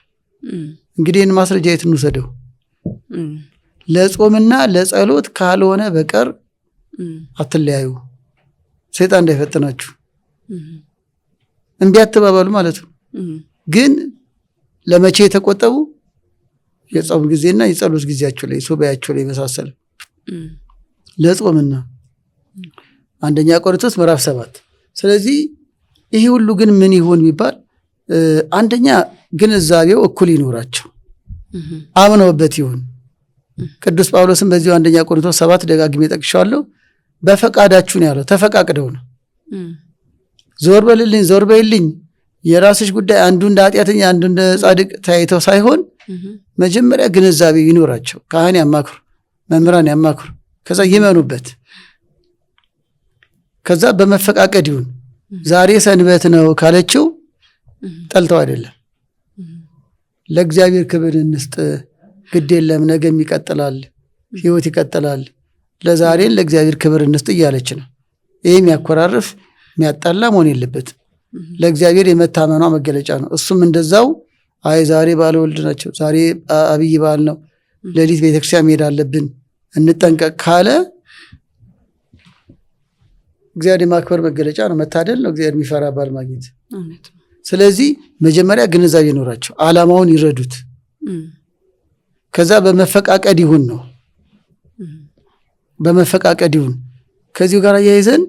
እንግዲህ ይህን ማስረጃ የት እንውሰደው? ለጾምና ለጸሎት ካልሆነ በቀር አትለያዩ፣ ሰይጣን እንዳይፈትናችሁ እምቢ አትባባሉ ማለት ነው። ግን ለመቼ የተቆጠቡ? የጾም ጊዜና የጸሎት ጊዜያቸው ላይ ሱባኤያቸው ላይ መሳሰል ለጾምና አንደኛ ቆሮንቶስ ምዕራፍ 7። ስለዚህ ይሄ ሁሉ ግን ምን ይሆን ቢባል አንደኛ ግንዛቤው እኩል ይኖራቸው አምነውበት ይሁን። ቅዱስ ጳውሎስም በዚሁ አንደኛ ቆሮንቶስ 7 ደጋግሜ ጠቅሻለሁ። በፈቃዳችሁ ነው ያለው። ተፈቃቅደው ነው። ዞር በልልኝ ዞር በይልኝ የራስሽ ጉዳይ አንዱ እንደ ኃጢአተኛ አንዱ እንደ ጻድቅ ተያይተው ሳይሆን መጀመሪያ ግንዛቤ ይኖራቸው። ካህን ያማክሩ፣ መምህራን ያማክሩ፣ ከዛ ይመኑበት። ከዛ በመፈቃቀድ ይሁን። ዛሬ ሰንበት ነው ካለችው ጠልተው አይደለም። ለእግዚአብሔር ክብር እንስጥ፣ ግድ የለም ነገም ይቀጥላል፣ ህይወት ይቀጥላል፣ ለዛሬን ለእግዚአብሔር ክብር እንስጥ እያለች ነው። ይህ የሚያኮራርፍ የሚያጣላ መሆን የለበትም። ለእግዚአብሔር የመታመኗ መገለጫ ነው። እሱም እንደዛው አይ ዛሬ ባለ ወልድ ናቸው፣ ዛሬ አብይ በዓል ነው፣ ሌሊት ቤተክርስቲያን መሄድ አለብን እንጠንቀቅ ካለ እግዚአብሔር የማክበር መገለጫ ነው። መታደል ነው እግዚአብሔር የሚፈራ ባል ማግኘት። ስለዚህ መጀመሪያ ግንዛቤ ይኖራቸው፣ ዓላማውን ይረዱት። ከዛ በመፈቃቀድ ይሁን ነው፣ በመፈቃቀድ ይሁን። ከዚሁ ጋር አያይዘን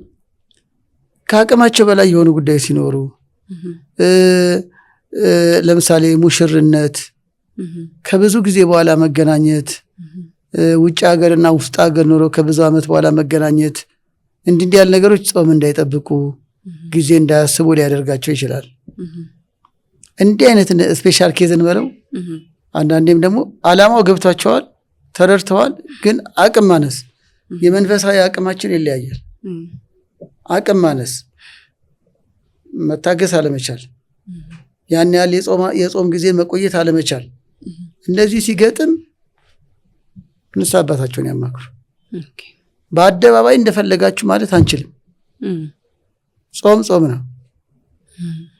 ከአቅማቸው በላይ የሆኑ ጉዳዮች ሲኖሩ ለምሳሌ ሙሽርነት፣ ከብዙ ጊዜ በኋላ መገናኘት፣ ውጭ ሀገርና ውስጥ ሀገር ኖሮ ከብዙ ዓመት በኋላ መገናኘት፣ እንዲህ ያሉ ነገሮች ጾም እንዳይጠብቁ ጊዜ እንዳያስቡ ሊያደርጋቸው ይችላል። እንዲህ አይነት ስፔሻል ኬዝን በለው። አንዳንዴም ደግሞ ዓላማው ገብቷቸዋል፣ ተረድተዋል፣ ግን አቅም ማነስ፣ የመንፈሳዊ አቅማችን ይለያያል። አቅም ማነስ፣ መታገስ አለመቻል፣ ያን ያህል የጾም ጊዜ መቆየት አለመቻል፣ እንደዚህ ሲገጥም ንስሐ አባታቸውን ያማክሩ። በአደባባይ እንደፈለጋችሁ ማለት አንችልም። ጾም ነው።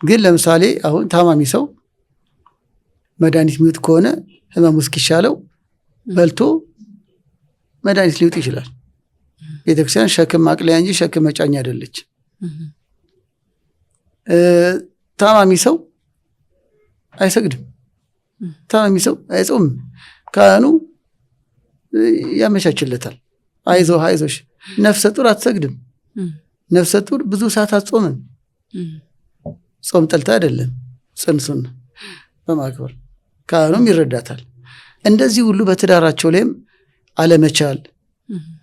ግን ለምሳሌ አሁን ታማሚ ሰው መድኃኒት ሚውጥ ከሆነ ህመሙ እስኪሻለው በልቶ መድኃኒት ሊውጥ ይችላል። ቤተክርስቲያን ሸክም ማቅለያ እንጂ ሸክም መጫኛ አይደለች። ታማሚ ሰው አይሰግድም፣ ታማሚ ሰው አይጾምም። ካህኑ ያመቻችለታል። አይዞህ አይዞሽ። ነፍሰ ጡር አትሰግድም፣ ነፍሰ ጡር ብዙ ሰዓት አትጾምም። ጾም ጠልታ አይደለም፣ ጽንሱን በማክበር ካህኑም ይረዳታል። እንደዚህ ሁሉ በትዳራቸው ላይም አለመቻል፣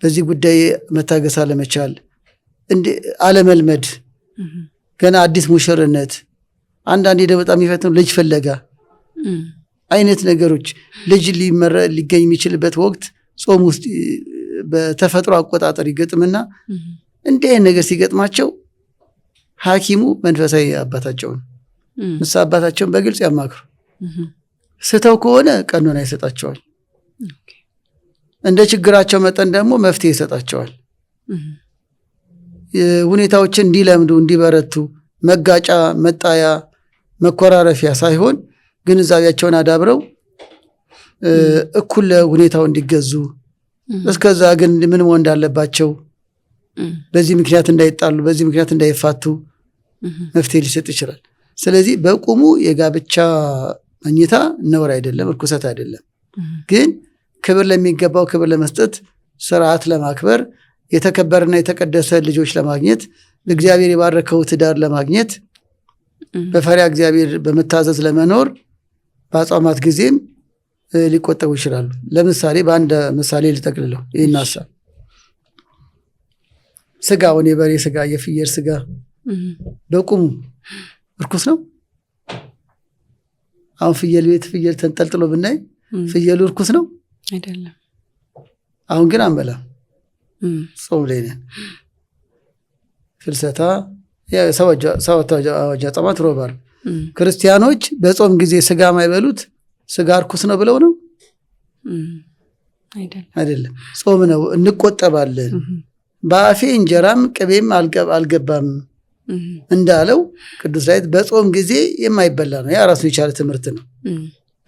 በዚህ ጉዳይ መታገስ አለመቻል፣ አለመልመድ፣ ገና አዲስ ሙሽርነት፣ አንዳንዴ ደግሞ በጣም የሚፈትነው ልጅ ፍለጋ አይነት ነገሮች፣ ልጅ ሊገኝ የሚችልበት ወቅት ጾም ውስጥ በተፈጥሮ አቆጣጠር ይገጥምና እንዲህ አይነት ነገር ሲገጥማቸው ሐኪሙ መንፈሳዊ አባታቸውን ንስሐ አባታቸውን በግልጽ ያማክሩ። ስተው ከሆነ ቀኖና ይሰጣቸዋል። እንደ ችግራቸው መጠን ደግሞ መፍትሄ ይሰጣቸዋል። ሁኔታዎችን እንዲለምዱ እንዲበረቱ፣ መጋጫ፣ መጣያ፣ መኮራረፊያ ሳይሆን ግንዛቤያቸውን አዳብረው እኩል ሁኔታው እንዲገዙ፣ እስከዛ ግን ምን መሆን እንዳለባቸው፣ በዚህ ምክንያት እንዳይጣሉ፣ በዚህ ምክንያት እንዳይፋቱ መፍትሄ ሊሰጥ ይችላል። ስለዚህ በቁሙ የጋብቻ መኝታ ነውር አይደለም፣ እርኩሰት አይደለም። ግን ክብር ለሚገባው ክብር ለመስጠት፣ ስርዓት ለማክበር፣ የተከበረና የተቀደሰ ልጆች ለማግኘት፣ እግዚአብሔር የባረከው ትዳር ለማግኘት፣ በፈሪያ እግዚአብሔር በመታዘዝ ለመኖር በአጽዋማት ጊዜም ሊቆጠቡ ይችላሉ። ለምሳሌ በአንድ ምሳሌ ልጠቅልለው ይህን ሀሳብ። ስጋውን የበሬ ስጋ፣ የፍየል ስጋ በቁሙ እርኩስ ነው። አሁን ፍየል ቤት ፍየል ተንጠልጥሎ ብናይ ፍየሉ እርኩስ ነው አይደለም። አሁን ግን አንበላም፣ ጾም ላይ ነን። ፍልሰታ ሰባት አዋጅ አጽዋማት ሮብ ዓርብ። ክርስቲያኖች በጾም ጊዜ ስጋ ማይበሉት ስጋ እርኩስ ነው ብለው ነው አይደለም። ጾም ነው፣ እንቆጠባለን። በአፌ እንጀራም ቅቤም አልገባም እንዳለው ቅዱስ ዳዊት በጾም ጊዜ የማይበላ ነው። ያ ራሱ የቻለ ትምህርት ነው፣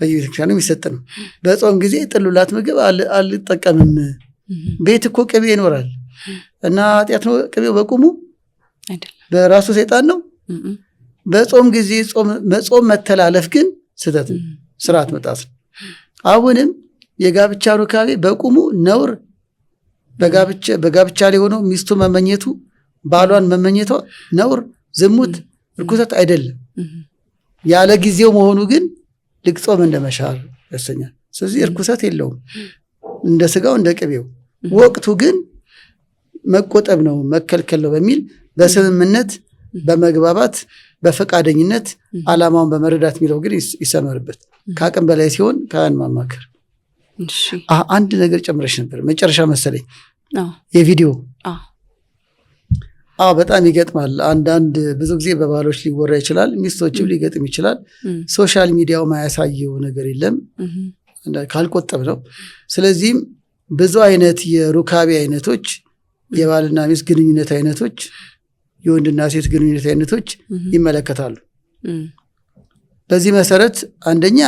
በየቤተክርስቲያኑ የሚሰጥ ነው። በጾም ጊዜ ጥሉላት ምግብ አልጠቀምም። ቤት እኮ ቅቤ ይኖራል እና ኃጢአት ነው ቅቤው በቁሙ በራሱ ሰይጣን ነው። በጾም ጊዜ መጾም መተላለፍ ግን ስህተት ነው፣ ስርዓት መጣስ ነው። አሁንም የጋብቻ ሩካቤ በቁሙ ነውር፣ በጋብቻ ላይ ሆኖ ሚስቱ መመኘቱ፣ ባሏን መመኘቷ ነውር፣ ዝሙት፣ ርኩሰት አይደለም። ያለ ጊዜው መሆኑ ግን ልክ ጾም እንደመሻር ያሰኛል። ስለዚህ ርኩሰት የለውም እንደ ስጋው እንደ ቅቤው። ወቅቱ ግን መቆጠብ ነው መከልከል ነው በሚል በስምምነት በመግባባት በፈቃደኝነት ዓላማውን በመረዳት የሚለው ግን ይሰመርበት። ከአቅም በላይ ሲሆን ካህን ማማከር። አንድ ነገር ጨምረሽ ነበር መጨረሻ መሰለኝ የቪዲዮ በጣም ይገጥማል። አንዳንድ ብዙ ጊዜ በባሎች ሊወራ ይችላል፣ ሚስቶችም ሊገጥም ይችላል። ሶሻል ሚዲያው ማያሳየው ነገር የለም ካልቆጠብ ነው። ስለዚህም ብዙ አይነት የሩካቤ አይነቶች፣ የባልና ሚስት ግንኙነት አይነቶች፣ የወንድና ሴት ግንኙነት አይነቶች ይመለከታሉ። በዚህ መሰረት አንደኛ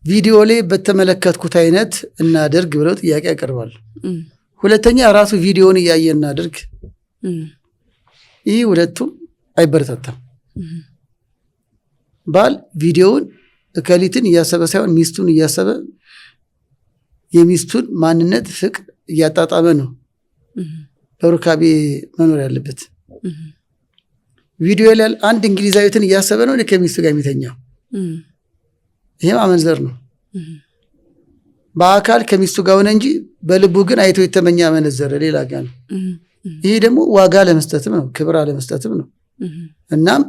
ቪዲዮ ላይ በተመለከትኩት አይነት እናድርግ ብለው ጥያቄ ያቀርባሉ። ሁለተኛ ራሱ ቪዲዮውን እያየ እናድርግ። ይህ ሁለቱም አይበረታታም። ባል ቪዲዮውን እከሊትን እያሰበ ሳይሆን ሚስቱን እያሰበ የሚስቱን ማንነት ፍቅር እያጣጣመ ነው በሩካቤ መኖር ያለበት። ቪዲዮ ላይ አንድ እንግሊዛዊትን እያሰበ ነው ከሚስቱ ጋር የሚተኛው። ይሄም አመንዘር ነው። በአካል ከሚስቱ ጋር ሆነ እንጂ በልቡ ግን አይቶ የተመኘ አመነዘረ ሌላ ጋር ነው። ይሄ ደግሞ ዋጋ ለመስጠትም ነው፣ ክብር ለመስጠትም ነው። እናም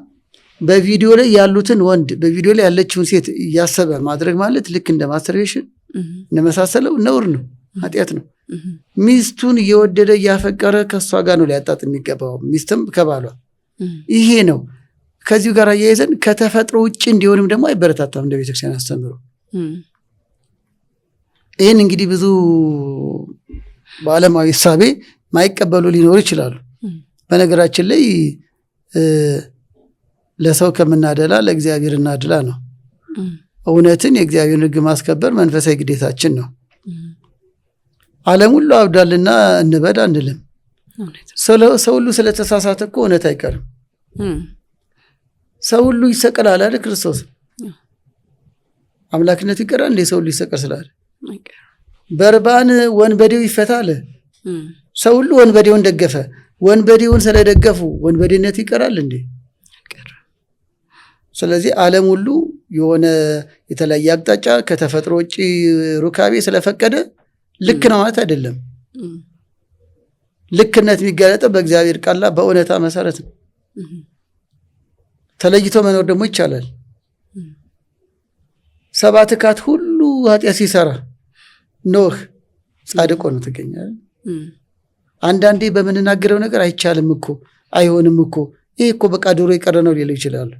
በቪዲዮ ላይ ያሉትን ወንድ በቪዲዮ ላይ ያለችውን ሴት እያሰበ ማድረግ ማለት ልክ እንደ ማስተርቤሽን እንደመሳሰለው ነውር ነው፣ ኃጢአት ነው። ሚስቱን እየወደደ እያፈቀረ ከእሷ ጋር ነው ሊያጣጥ የሚገባው፣ ሚስትም ከባሏ። ይሄ ነው። ከዚሁ ጋር አያይዘን ከተፈጥሮ ውጭ እንዲሆንም ደግሞ አይበረታታም እንደ ቤተክርስቲያን አስተምሮ። ይህን እንግዲህ ብዙ በዓለማዊ እሳቤ ማይቀበሉ ሊኖሩ ይችላሉ። በነገራችን ላይ ለሰው ከምናደላ ለእግዚአብሔር እናድላ ነው። እውነትን የእግዚአብሔርን ሕግ ማስከበር መንፈሳዊ ግዴታችን ነው። ዓለም ሁሉ አብዷልና እንበድ አንልም። ሰው ሁሉ ስለተሳሳተ እኮ እውነት አይቀርም። ሰው ሁሉ ይሰቀላል አይደል? ክርስቶስ አምላክነቱ ይቀራል እንዴ? ሰው ሁሉ ይሰቀል ስላለ በርባን ወንበዴው ይፈታል። ሰው ሁሉ ወንበዴውን ደገፈ። ወንበዴውን ስለደገፉ ወንበዴነት ይቀራል እንዴ? ስለዚህ ዓለም ሁሉ የሆነ የተለያየ አቅጣጫ ከተፈጥሮ ውጭ ሩካቤ ስለፈቀደ ልክ ነው ማለት አይደለም። ልክነት የሚገለጠው በእግዚአብሔር ቃልና በእውነታ መሰረት ነው። ተለይቶ መኖር ደግሞ ይቻላል። 7 ካት ሁሉ ኃጢአት ሲሰራ ኖህ ጻድቅ ሆኖ ተገኛል። አንዳንዴ በምንናገረው ነገር አይቻልም እኮ አይሆንም እኮ ይሄ እኮ በቃ ድሮ የቀረ ነው ሊሉ ይችላሉ።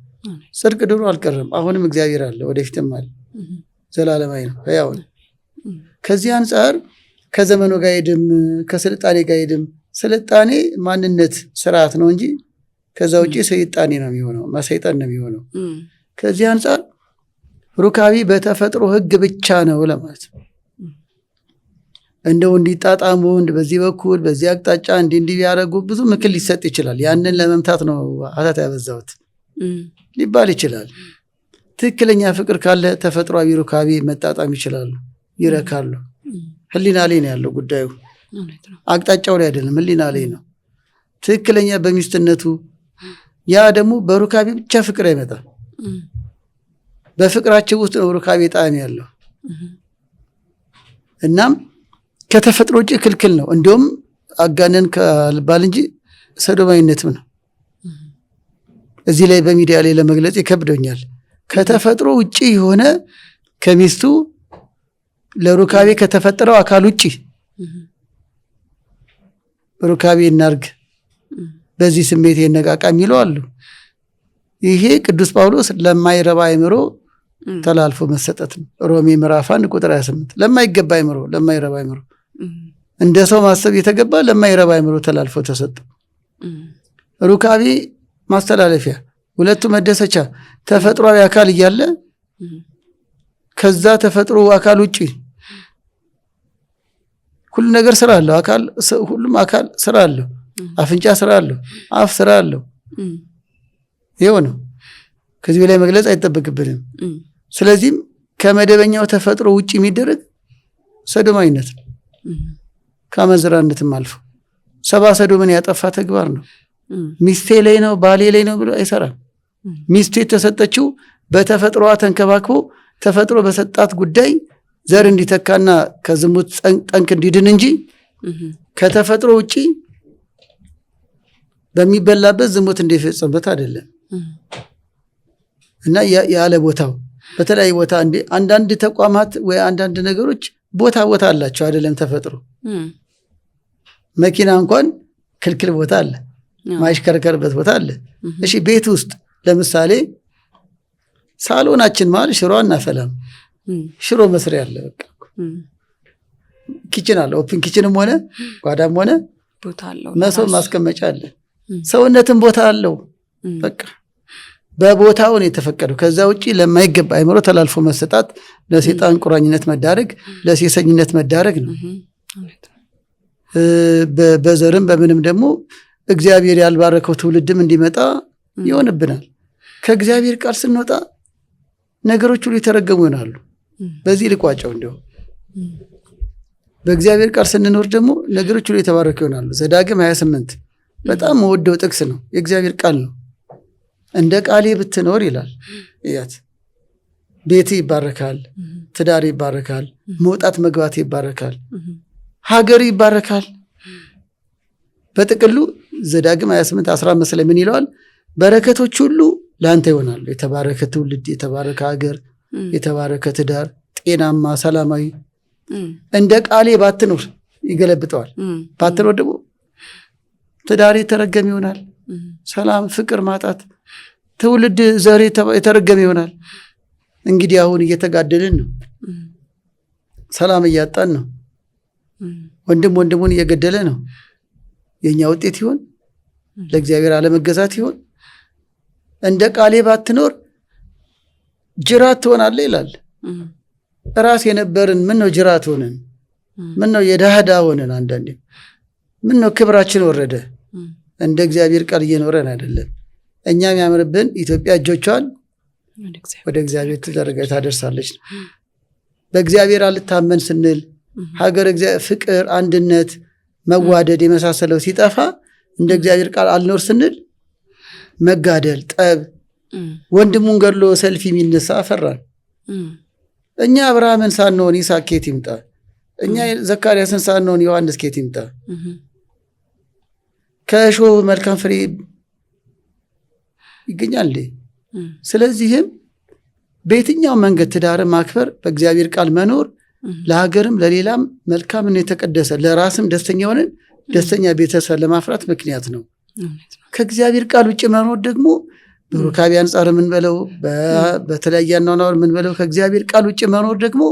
ጽድቅ ድሮ አልቀረም፣ አሁንም እግዚአብሔር አለ፣ ወደፊትም አለ፣ ዘላለማዊ ነው፣ ሕያው ነው። ከዚህ አንጻር ከዘመኑ ጋር ሄድም ከስልጣኔ ጋር ሄድም ስልጣኔ ማንነት ስርዓት ነው እንጂ ከዛ ውጭ ሰይጣኔ ነው የሚሆነው፣ ማሰይጣን ነው የሚሆነው። ከዚህ አንጻር ሩካቤ በተፈጥሮ ሕግ ብቻ ነው ለማለት ነው። እንደው እንዲጣጣሙ በዚህ በኩል በዚህ አቅጣጫ እንዲህ ያደረጉ ብዙ ምክር ሊሰጥ ይችላል። ያንን ለመምታት ነው ኃጢአት ያበዛሁት ሊባል ይችላል። ትክክለኛ ፍቅር ካለ ተፈጥሯዊ ሩካቤ መጣጣም ይችላሉ፣ ይረካሉ። ህሊና ላይ ነው ያለው ጉዳዩ፣ አቅጣጫው ላይ አይደለም፣ ህሊና ላይ ነው። ትክክለኛ በሚስትነቱ ያ ደግሞ በሩካቤ ብቻ ፍቅር አይመጣም። በፍቅራቸው ውስጥ ነው ሩካቤ ጣዕም ያለው። እናም ከተፈጥሮ ውጭ ክልክል ነው። እንዲሁም አጋነን ካልባል እንጂ ሰዶማዊነትም ነው። እዚህ ላይ በሚዲያ ላይ ለመግለጽ ይከብደኛል። ከተፈጥሮ ውጭ የሆነ ከሚስቱ ለሩካቤ ከተፈጠረው አካል ውጭ ሩካቤ እናርግ፣ በዚህ ስሜት የነቃቃ የሚለው አሉ። ይሄ ቅዱስ ጳውሎስ ለማይረባ አእምሮ ተላልፎ መሰጠት ነው። ሮሜ ምዕራፍ 1 ቁጥር 28 ለማይገባ አእምሮ፣ ለማይረባ አእምሮ እንደ ሰው ማሰብ የተገባ ለማይረባ አእምሮ ተላልፎ ተሰጠ። ሩካቤ ማስተላለፊያ፣ ሁለቱ መደሰቻ ተፈጥሯዊ አካል እያለ ከዛ ተፈጥሮ አካል ውጪ ሁሉ ነገር ስራ አለው። ሁሉም አካል ስራ አለው። አፍንጫ ስራ አለው፣ አፍ ስራ አለው። ይኸው ነው። ከዚህ በላይ መግለጽ አይጠበቅብንም። ስለዚህም ከመደበኛው ተፈጥሮ ውጪ የሚደረግ ሰዶማዊነት ነው። ከአመንዝራነትም አልፎ ሰብአ ሰዶምን ያጠፋ ተግባር ነው። ሚስቴ ላይ ነው ባሌ ላይ ነው ብሎ አይሰራም። ሚስቱ የተሰጠችው በተፈጥሮዋ ተንከባክቦ ተፈጥሮ በሰጣት ጉዳይ ዘር እንዲተካና ከዝሙት ጠንክ እንዲድን እንጂ ከተፈጥሮ ውጪ በሚበላበት ዝሙት እንዲፈጸምበት አይደለም። እና ያለ ቦታው በተለያየ ቦታ አንዳንድ ተቋማት ወይ አንዳንድ ነገሮች ቦታ አላቸው አይደለም። ተፈጥሮ መኪና እንኳን ክልክል ቦታ አለ፣ ማይሽከርከርበት ቦታ አለ። እሺ ቤት ውስጥ ለምሳሌ ሳሎናችን ማለት ሽሮ እናፈላም፣ ሽሮ መስሪያ አለ፣ በቃ ኪችን አለ። ኦፕን ኪችንም ሆነ ጓዳም ሆነ ቦታ አለው፣ መሶብ ማስቀመጫ አለ። ሰውነትም ቦታ አለው። በቃ በቦታው ነው የተፈቀደው። ከዛ ውጪ ለማይገባ አእምሮ ተላልፎ መሰጣት ለሰይጣን ቁራኝነት መዳረግ፣ ለሴሰኝነት መዳረግ ነው። በዘርም በምንም ደግሞ እግዚአብሔር ያልባረከው ትውልድም እንዲመጣ ይሆንብናል። ከእግዚአብሔር ቃል ስንወጣ ነገሮች ሁሉ የተረገሙ ይሆናሉ። በዚህ ልቋጫው እንዲሁ በእግዚአብሔር ቃል ስንኖር ደግሞ ነገሮች ሁሉ የተባረኩ ይሆናሉ። ዘዳግም 28 በጣም መወደው ጥቅስ ነው። የእግዚአብሔር ቃል ነው። እንደ ቃሌ ብትኖር ይላል። እያት ቤት ይባረካል፣ ትዳር ይባረካል፣ መውጣት መግባት ይባረካል፣ ሀገር ይባረካል። በጥቅሉ ዘዳግም 28:15 ላይ ምን ይለዋል? በረከቶች ሁሉ ለአንተ ይሆናሉ። የተባረከ ትውልድ፣ የተባረከ ሀገር፣ የተባረከ ትዳር፣ ጤናማ ሰላማዊ። እንደ ቃሌ ባትኖር ይገለብጠዋል። ባትኖር ደግሞ ትዳር የተረገመ ይሆናል። ሰላም፣ ፍቅር ማጣት፣ ትውልድ ዘር የተረገመ ይሆናል። እንግዲህ አሁን እየተጋደልን ነው። ሰላም እያጣን ነው። ወንድም ወንድሙን እየገደለ ነው። የኛ ውጤት ይሆን? ለእግዚአብሔር አለመገዛት ይሆን? እንደ ቃሌ ባትኖር ጅራት ትሆናለህ ይላል። ራስ የነበርን ምን ነው ጅራት ሆነን? ምን ነው የዳህዳ ሆነን? አንዳንዴ ምን ነው ክብራችን ወረደ? እንደ እግዚአብሔር ቃል እየኖረን አይደለም። እኛም ያምርብን ኢትዮጵያ እጆቿን ወደ እግዚአብሔር ታደርሳለች። በእግዚአብሔር አልታመን ስንል ሀገር ፍቅር፣ አንድነት፣ መዋደድ የመሳሰለው ሲጠፋ እንደ እግዚአብሔር ቃል አልኖር ስንል መጋደል፣ ጠብ፣ ወንድሙን ገድሎ ሰልፍ የሚነሳ አፈራን። እኛ አብርሃምን ሳንሆን ይስሐቅ ከየት ይምጣ? እኛ ዘካርያስን ሳንሆን ዮሐንስ ከየት ይምጣ? ከእሾህ መልካም ፍሬ ይገኛል። ስለዚህም በየትኛው መንገድ ትዳርን ማክበር፣ በእግዚአብሔር ቃል መኖር ለሀገርም ለሌላም መልካምና የተቀደሰ ለራስም ደስተኛ ሆነን ደስተኛ ቤተሰብ ለማፍራት ምክንያት ነው። ከእግዚአብሔር ቃል ውጭ መኖር ደግሞ በሩካቤ አንጻር የምንበለው በተለያየ አኗኗር የምንበለው ከእግዚአብሔር ቃል ውጭ መኖር ደግሞ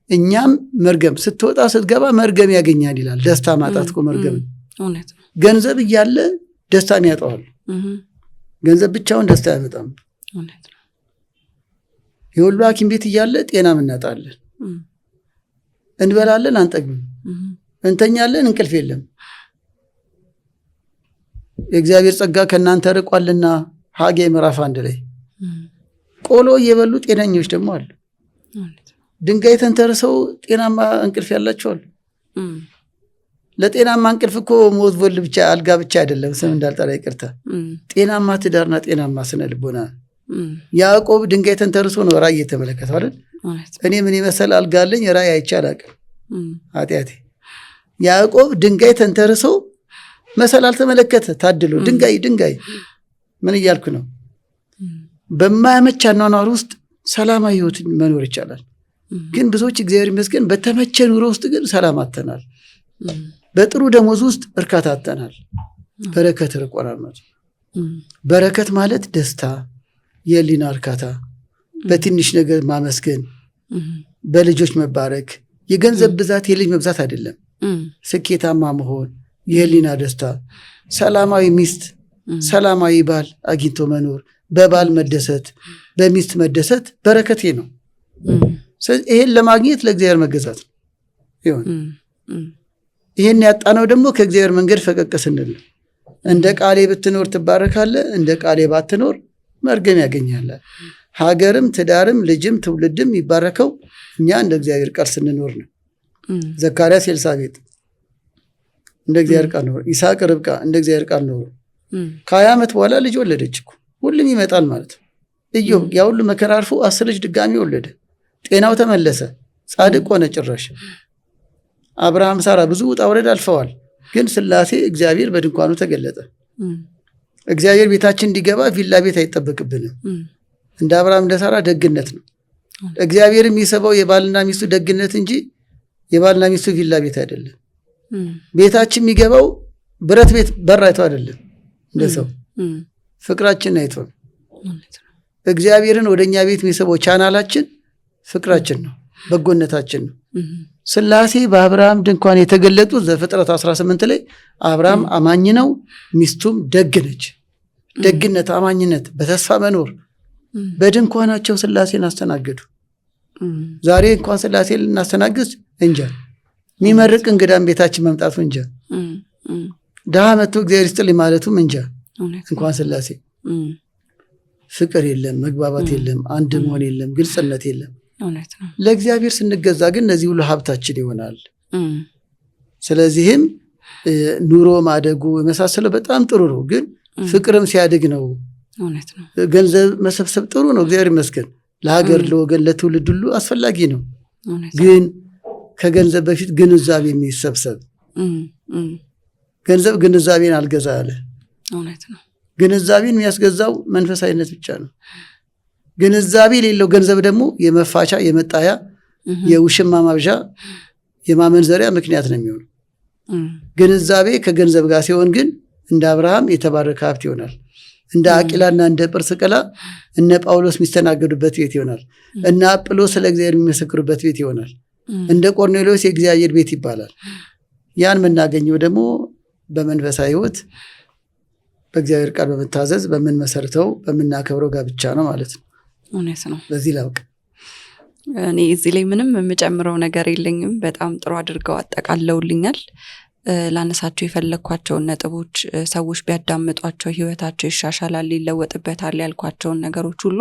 እኛም መርገም ስትወጣ ስትገባ መርገም ያገኛል ይላል። ደስታ ማጣት እኮ መርገም። ገንዘብ እያለ ደስታን ያጠዋል። ገንዘብ ብቻውን ደስታ ያመጣም። የሁሉ ሐኪም ቤት እያለ ጤናም እናጣለን። እንበላለን አንጠግብም፣ እንተኛለን እንቅልፍ የለም። የእግዚአብሔር ጸጋ ከእናንተ ርቋልና ሐጌ ምዕራፍ 1 ላይ ቆሎ እየበሉ ጤነኞች ደግሞ አሉ። ድንጋይ ተንተርሰው ጤናማ እንቅልፍ ያላቸው አሉ። ለጤናማ እንቅልፍ እኮ ሞት ወል ብቻ አልጋ ብቻ አይደለም። ስም እንዳልጠራ ይቅርታ። ጤናማ ትዳርና ጤናማ ስነ ልቦና። ያዕቆብ ድንጋይ ተንተርሶ ነው ራእይ የተመለከተው አይደል? እኔ ምን ይመስል አልጋ አለኝ ራእይ አይቼ አላውቅም ኃጢአቴ። ያዕቆብ ድንጋይ ተንተርሶ መሰላል ተመለከተ። ታድሎ ድንጋይ ምን እያልኩ ነው? በማያመች አኗኗር ውስጥ ሰላማዊ ህይወት መኖር ይቻላል። ግን ብዙዎች እግዚአብሔር ይመስገን በተመቸ ኑሮ ውስጥ ግን ሰላም አጥተናል። በጥሩ ደሞዝ ውስጥ እርካታ አጥተናል። በረከት ርቆናል ማለት። በረከት ማለት ደስታ፣ የህሊና እርካታ፣ በትንሽ ነገር ማመስገን፣ በልጆች መባረክ። የገንዘብ ብዛት የልጅ መብዛት አይደለም። ስኬታማ መሆን፣ የህሊና ደስታ፣ ሰላማዊ ሚስት፣ ሰላማዊ ባል አግኝቶ መኖር፣ በባል መደሰት፣ በሚስት መደሰት በረከቴ ነው። ይሄን ለማግኘት ለእግዚአብሔር መገዛት ነው። ይሄን ያጣነው ደግሞ ከእግዚአብሔር መንገድ ፈቀቅ ስንል። እንደ ቃሌ ብትኖር ትባረካለህ፣ እንደ ቃሌ ባትኖር መርገም ያገኛል። ሀገርም ትዳርም ልጅም ትውልድም ይባረከው እኛ እንደ እግዚአብሔር ቃል ስንኖር ነው። ዘካርያስ ኤልሳቤጥ እንደ እግዚአብሔር ቃል ኖሩ። ይስሐቅ ርብቃ እንደ እግዚአብሔር ቃል ኖሩ። ከ20 ዓመት በኋላ ልጅ ወለደች እኮ። ሁሉም ይመጣል ማለት ነው። ኢዮብ ያ ሁሉ መከራ አልፎ 10 ልጅ ድጋሚ ወለደ። ጤናው ተመለሰ። ጻድቅ ሆነ ጭራሽ። አብርሃም፣ ሳራ ብዙ ውጣ ውረድ አልፈዋል። ግን ሥላሴ እግዚአብሔር በድንኳኑ ተገለጠ። እግዚአብሔር ቤታችን እንዲገባ ቪላ ቤት አይጠበቅብንም። እንደ አብርሃም እንደ ሳራ ደግነት ነው። እግዚአብሔር የሚስበው የባልና ሚስቱ ደግነት እንጂ የባልና ሚስቱ ቪላ ቤት አይደለም። ቤታችን የሚገባው ብረት ቤት በር አይቶ አይደለም። እንደ ሰው ፍቅራችን አይቶ ነው። እግዚአብሔርን ወደኛ ቤት የሚስበው ቻናላችን ፍቅራችን ነው፣ በጎነታችን ነው። ሥላሴ በአብርሃም ድንኳን የተገለጡት ዘፍጥረት 18 ላይ አብርሃም አማኝ ነው፣ ሚስቱም ደግ ነች። ደግነት፣ አማኝነት፣ በተስፋ መኖር በድንኳናቸው ሥላሴን አስተናገዱ። ዛሬ እንኳን ሥላሴ ልናስተናግድ እንጃ። የሚመርቅ እንግዳም ቤታችን መምጣቱ እንጃ። ድሃ መጥቶ እግዚአብሔር ይስጥልኝ ማለቱም እንጃ። እንኳን ሥላሴ ፍቅር የለም፣ መግባባት የለም፣ አንድ መሆን የለም፣ ግልጽነት የለም። ለእግዚአብሔር ስንገዛ ግን እነዚህ ሁሉ ሀብታችን ይሆናል። ስለዚህም ኑሮ ማደጉ የመሳሰለው በጣም ጥሩ ነው። ግን ፍቅርም ሲያድግ ነው። ገንዘብ መሰብሰብ ጥሩ ነው፣ እግዚአብሔር ይመስገን። ለሀገር፣ ለወገን፣ ለትውልድ ሁሉ አስፈላጊ ነው። ግን ከገንዘብ በፊት ግንዛቤ የሚሰብሰብ ገንዘብ ግንዛቤን አልገዛ አለ። ግንዛቤን የሚያስገዛው መንፈሳዊነት ብቻ ነው። ግንዛቤ የሌለው ገንዘብ ደግሞ የመፋቻ፣ የመጣያ፣ የውሽማ ማብዣ፣ የማመንዘሪያ ምክንያት ነው የሚሆነው። ግንዛቤ ከገንዘብ ጋር ሲሆን ግን እንደ አብርሃም የተባረከ ሀብት ይሆናል። እንደ አቂላና እንደ ጵርስቅላ እነ ጳውሎስ የሚስተናገዱበት ቤት ይሆናል። እነ አጵሎስ ስለ እግዚአብሔር የሚመሰክሩበት ቤት ይሆናል። እንደ ቆርኔሌዎስ የእግዚአብሔር ቤት ይባላል። ያን የምናገኘው ደግሞ በመንፈሳዊ ሕይወት በእግዚአብሔር ቃል በመታዘዝ በምንመሰርተው በምናከብረው ጋብቻ ነው ማለት ነው። እውነት ነው። በዚህ ላውቅ እኔ እዚህ ላይ ምንም የምጨምረው ነገር የለኝም። በጣም ጥሩ አድርገው አጠቃለውልኛል። ላነሳቸው የፈለኳቸውን ነጥቦች ሰዎች ቢያዳምጧቸው ህይወታቸው ይሻሻላል፣ ሊለወጥበታል ያልኳቸውን ነገሮች ሁሉ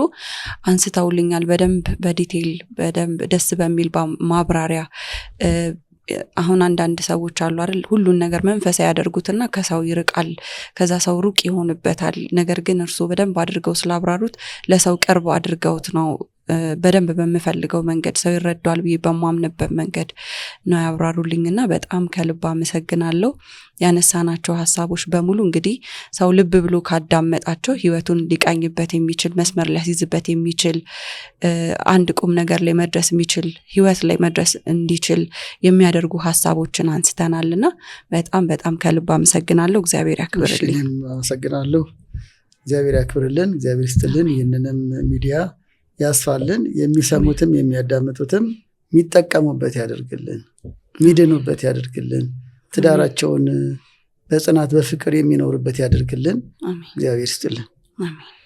አንስተውልኛል። በደንብ በዲቴል በደንብ ደስ በሚል ማብራሪያ። አሁን አንዳንድ ሰዎች አሉ አይደል ሁሉን ነገር መንፈሳዊ ያደርጉትና ከሰው ይርቃል፣ ከዛ ሰው ሩቅ ይሆንበታል። ነገር ግን እርሱ በደንብ አድርገው ስላብራሩት ለሰው ቅርብ አድርገውት ነው በደንብ በምፈልገው መንገድ ሰው ይረዳዋል ብዬ በማምንበት መንገድ ነው ያብራሩልኝና በጣም ከልብ አመሰግናለሁ። ያነሳናቸው ሀሳቦች በሙሉ እንግዲህ ሰው ልብ ብሎ ካዳመጣቸው ህይወቱን ሊቃኝበት የሚችል መስመር ሊያስይዝበት የሚችል አንድ ቁም ነገር ላይ መድረስ የሚችል ህይወት ላይ መድረስ እንዲችል የሚያደርጉ ሀሳቦችን አንስተናልና በጣም በጣም ከልብ አመሰግናለሁ። እግዚአብሔር ያክብርልኝ። አመሰግናለሁ። እግዚአብሔር ያክብርልን፣ እግዚአብሔር ይስጥልን፣ ይህንንም ሚዲያ ያስፋልን፣ የሚሰሙትም የሚያዳምጡትም የሚጠቀሙበት ያደርግልን፣ የሚድኑበት ያደርግልን፣ ትዳራቸውን በጽናት በፍቅር የሚኖሩበት ያደርግልን። እግዚአብሔር ይስጥልን። አሜን።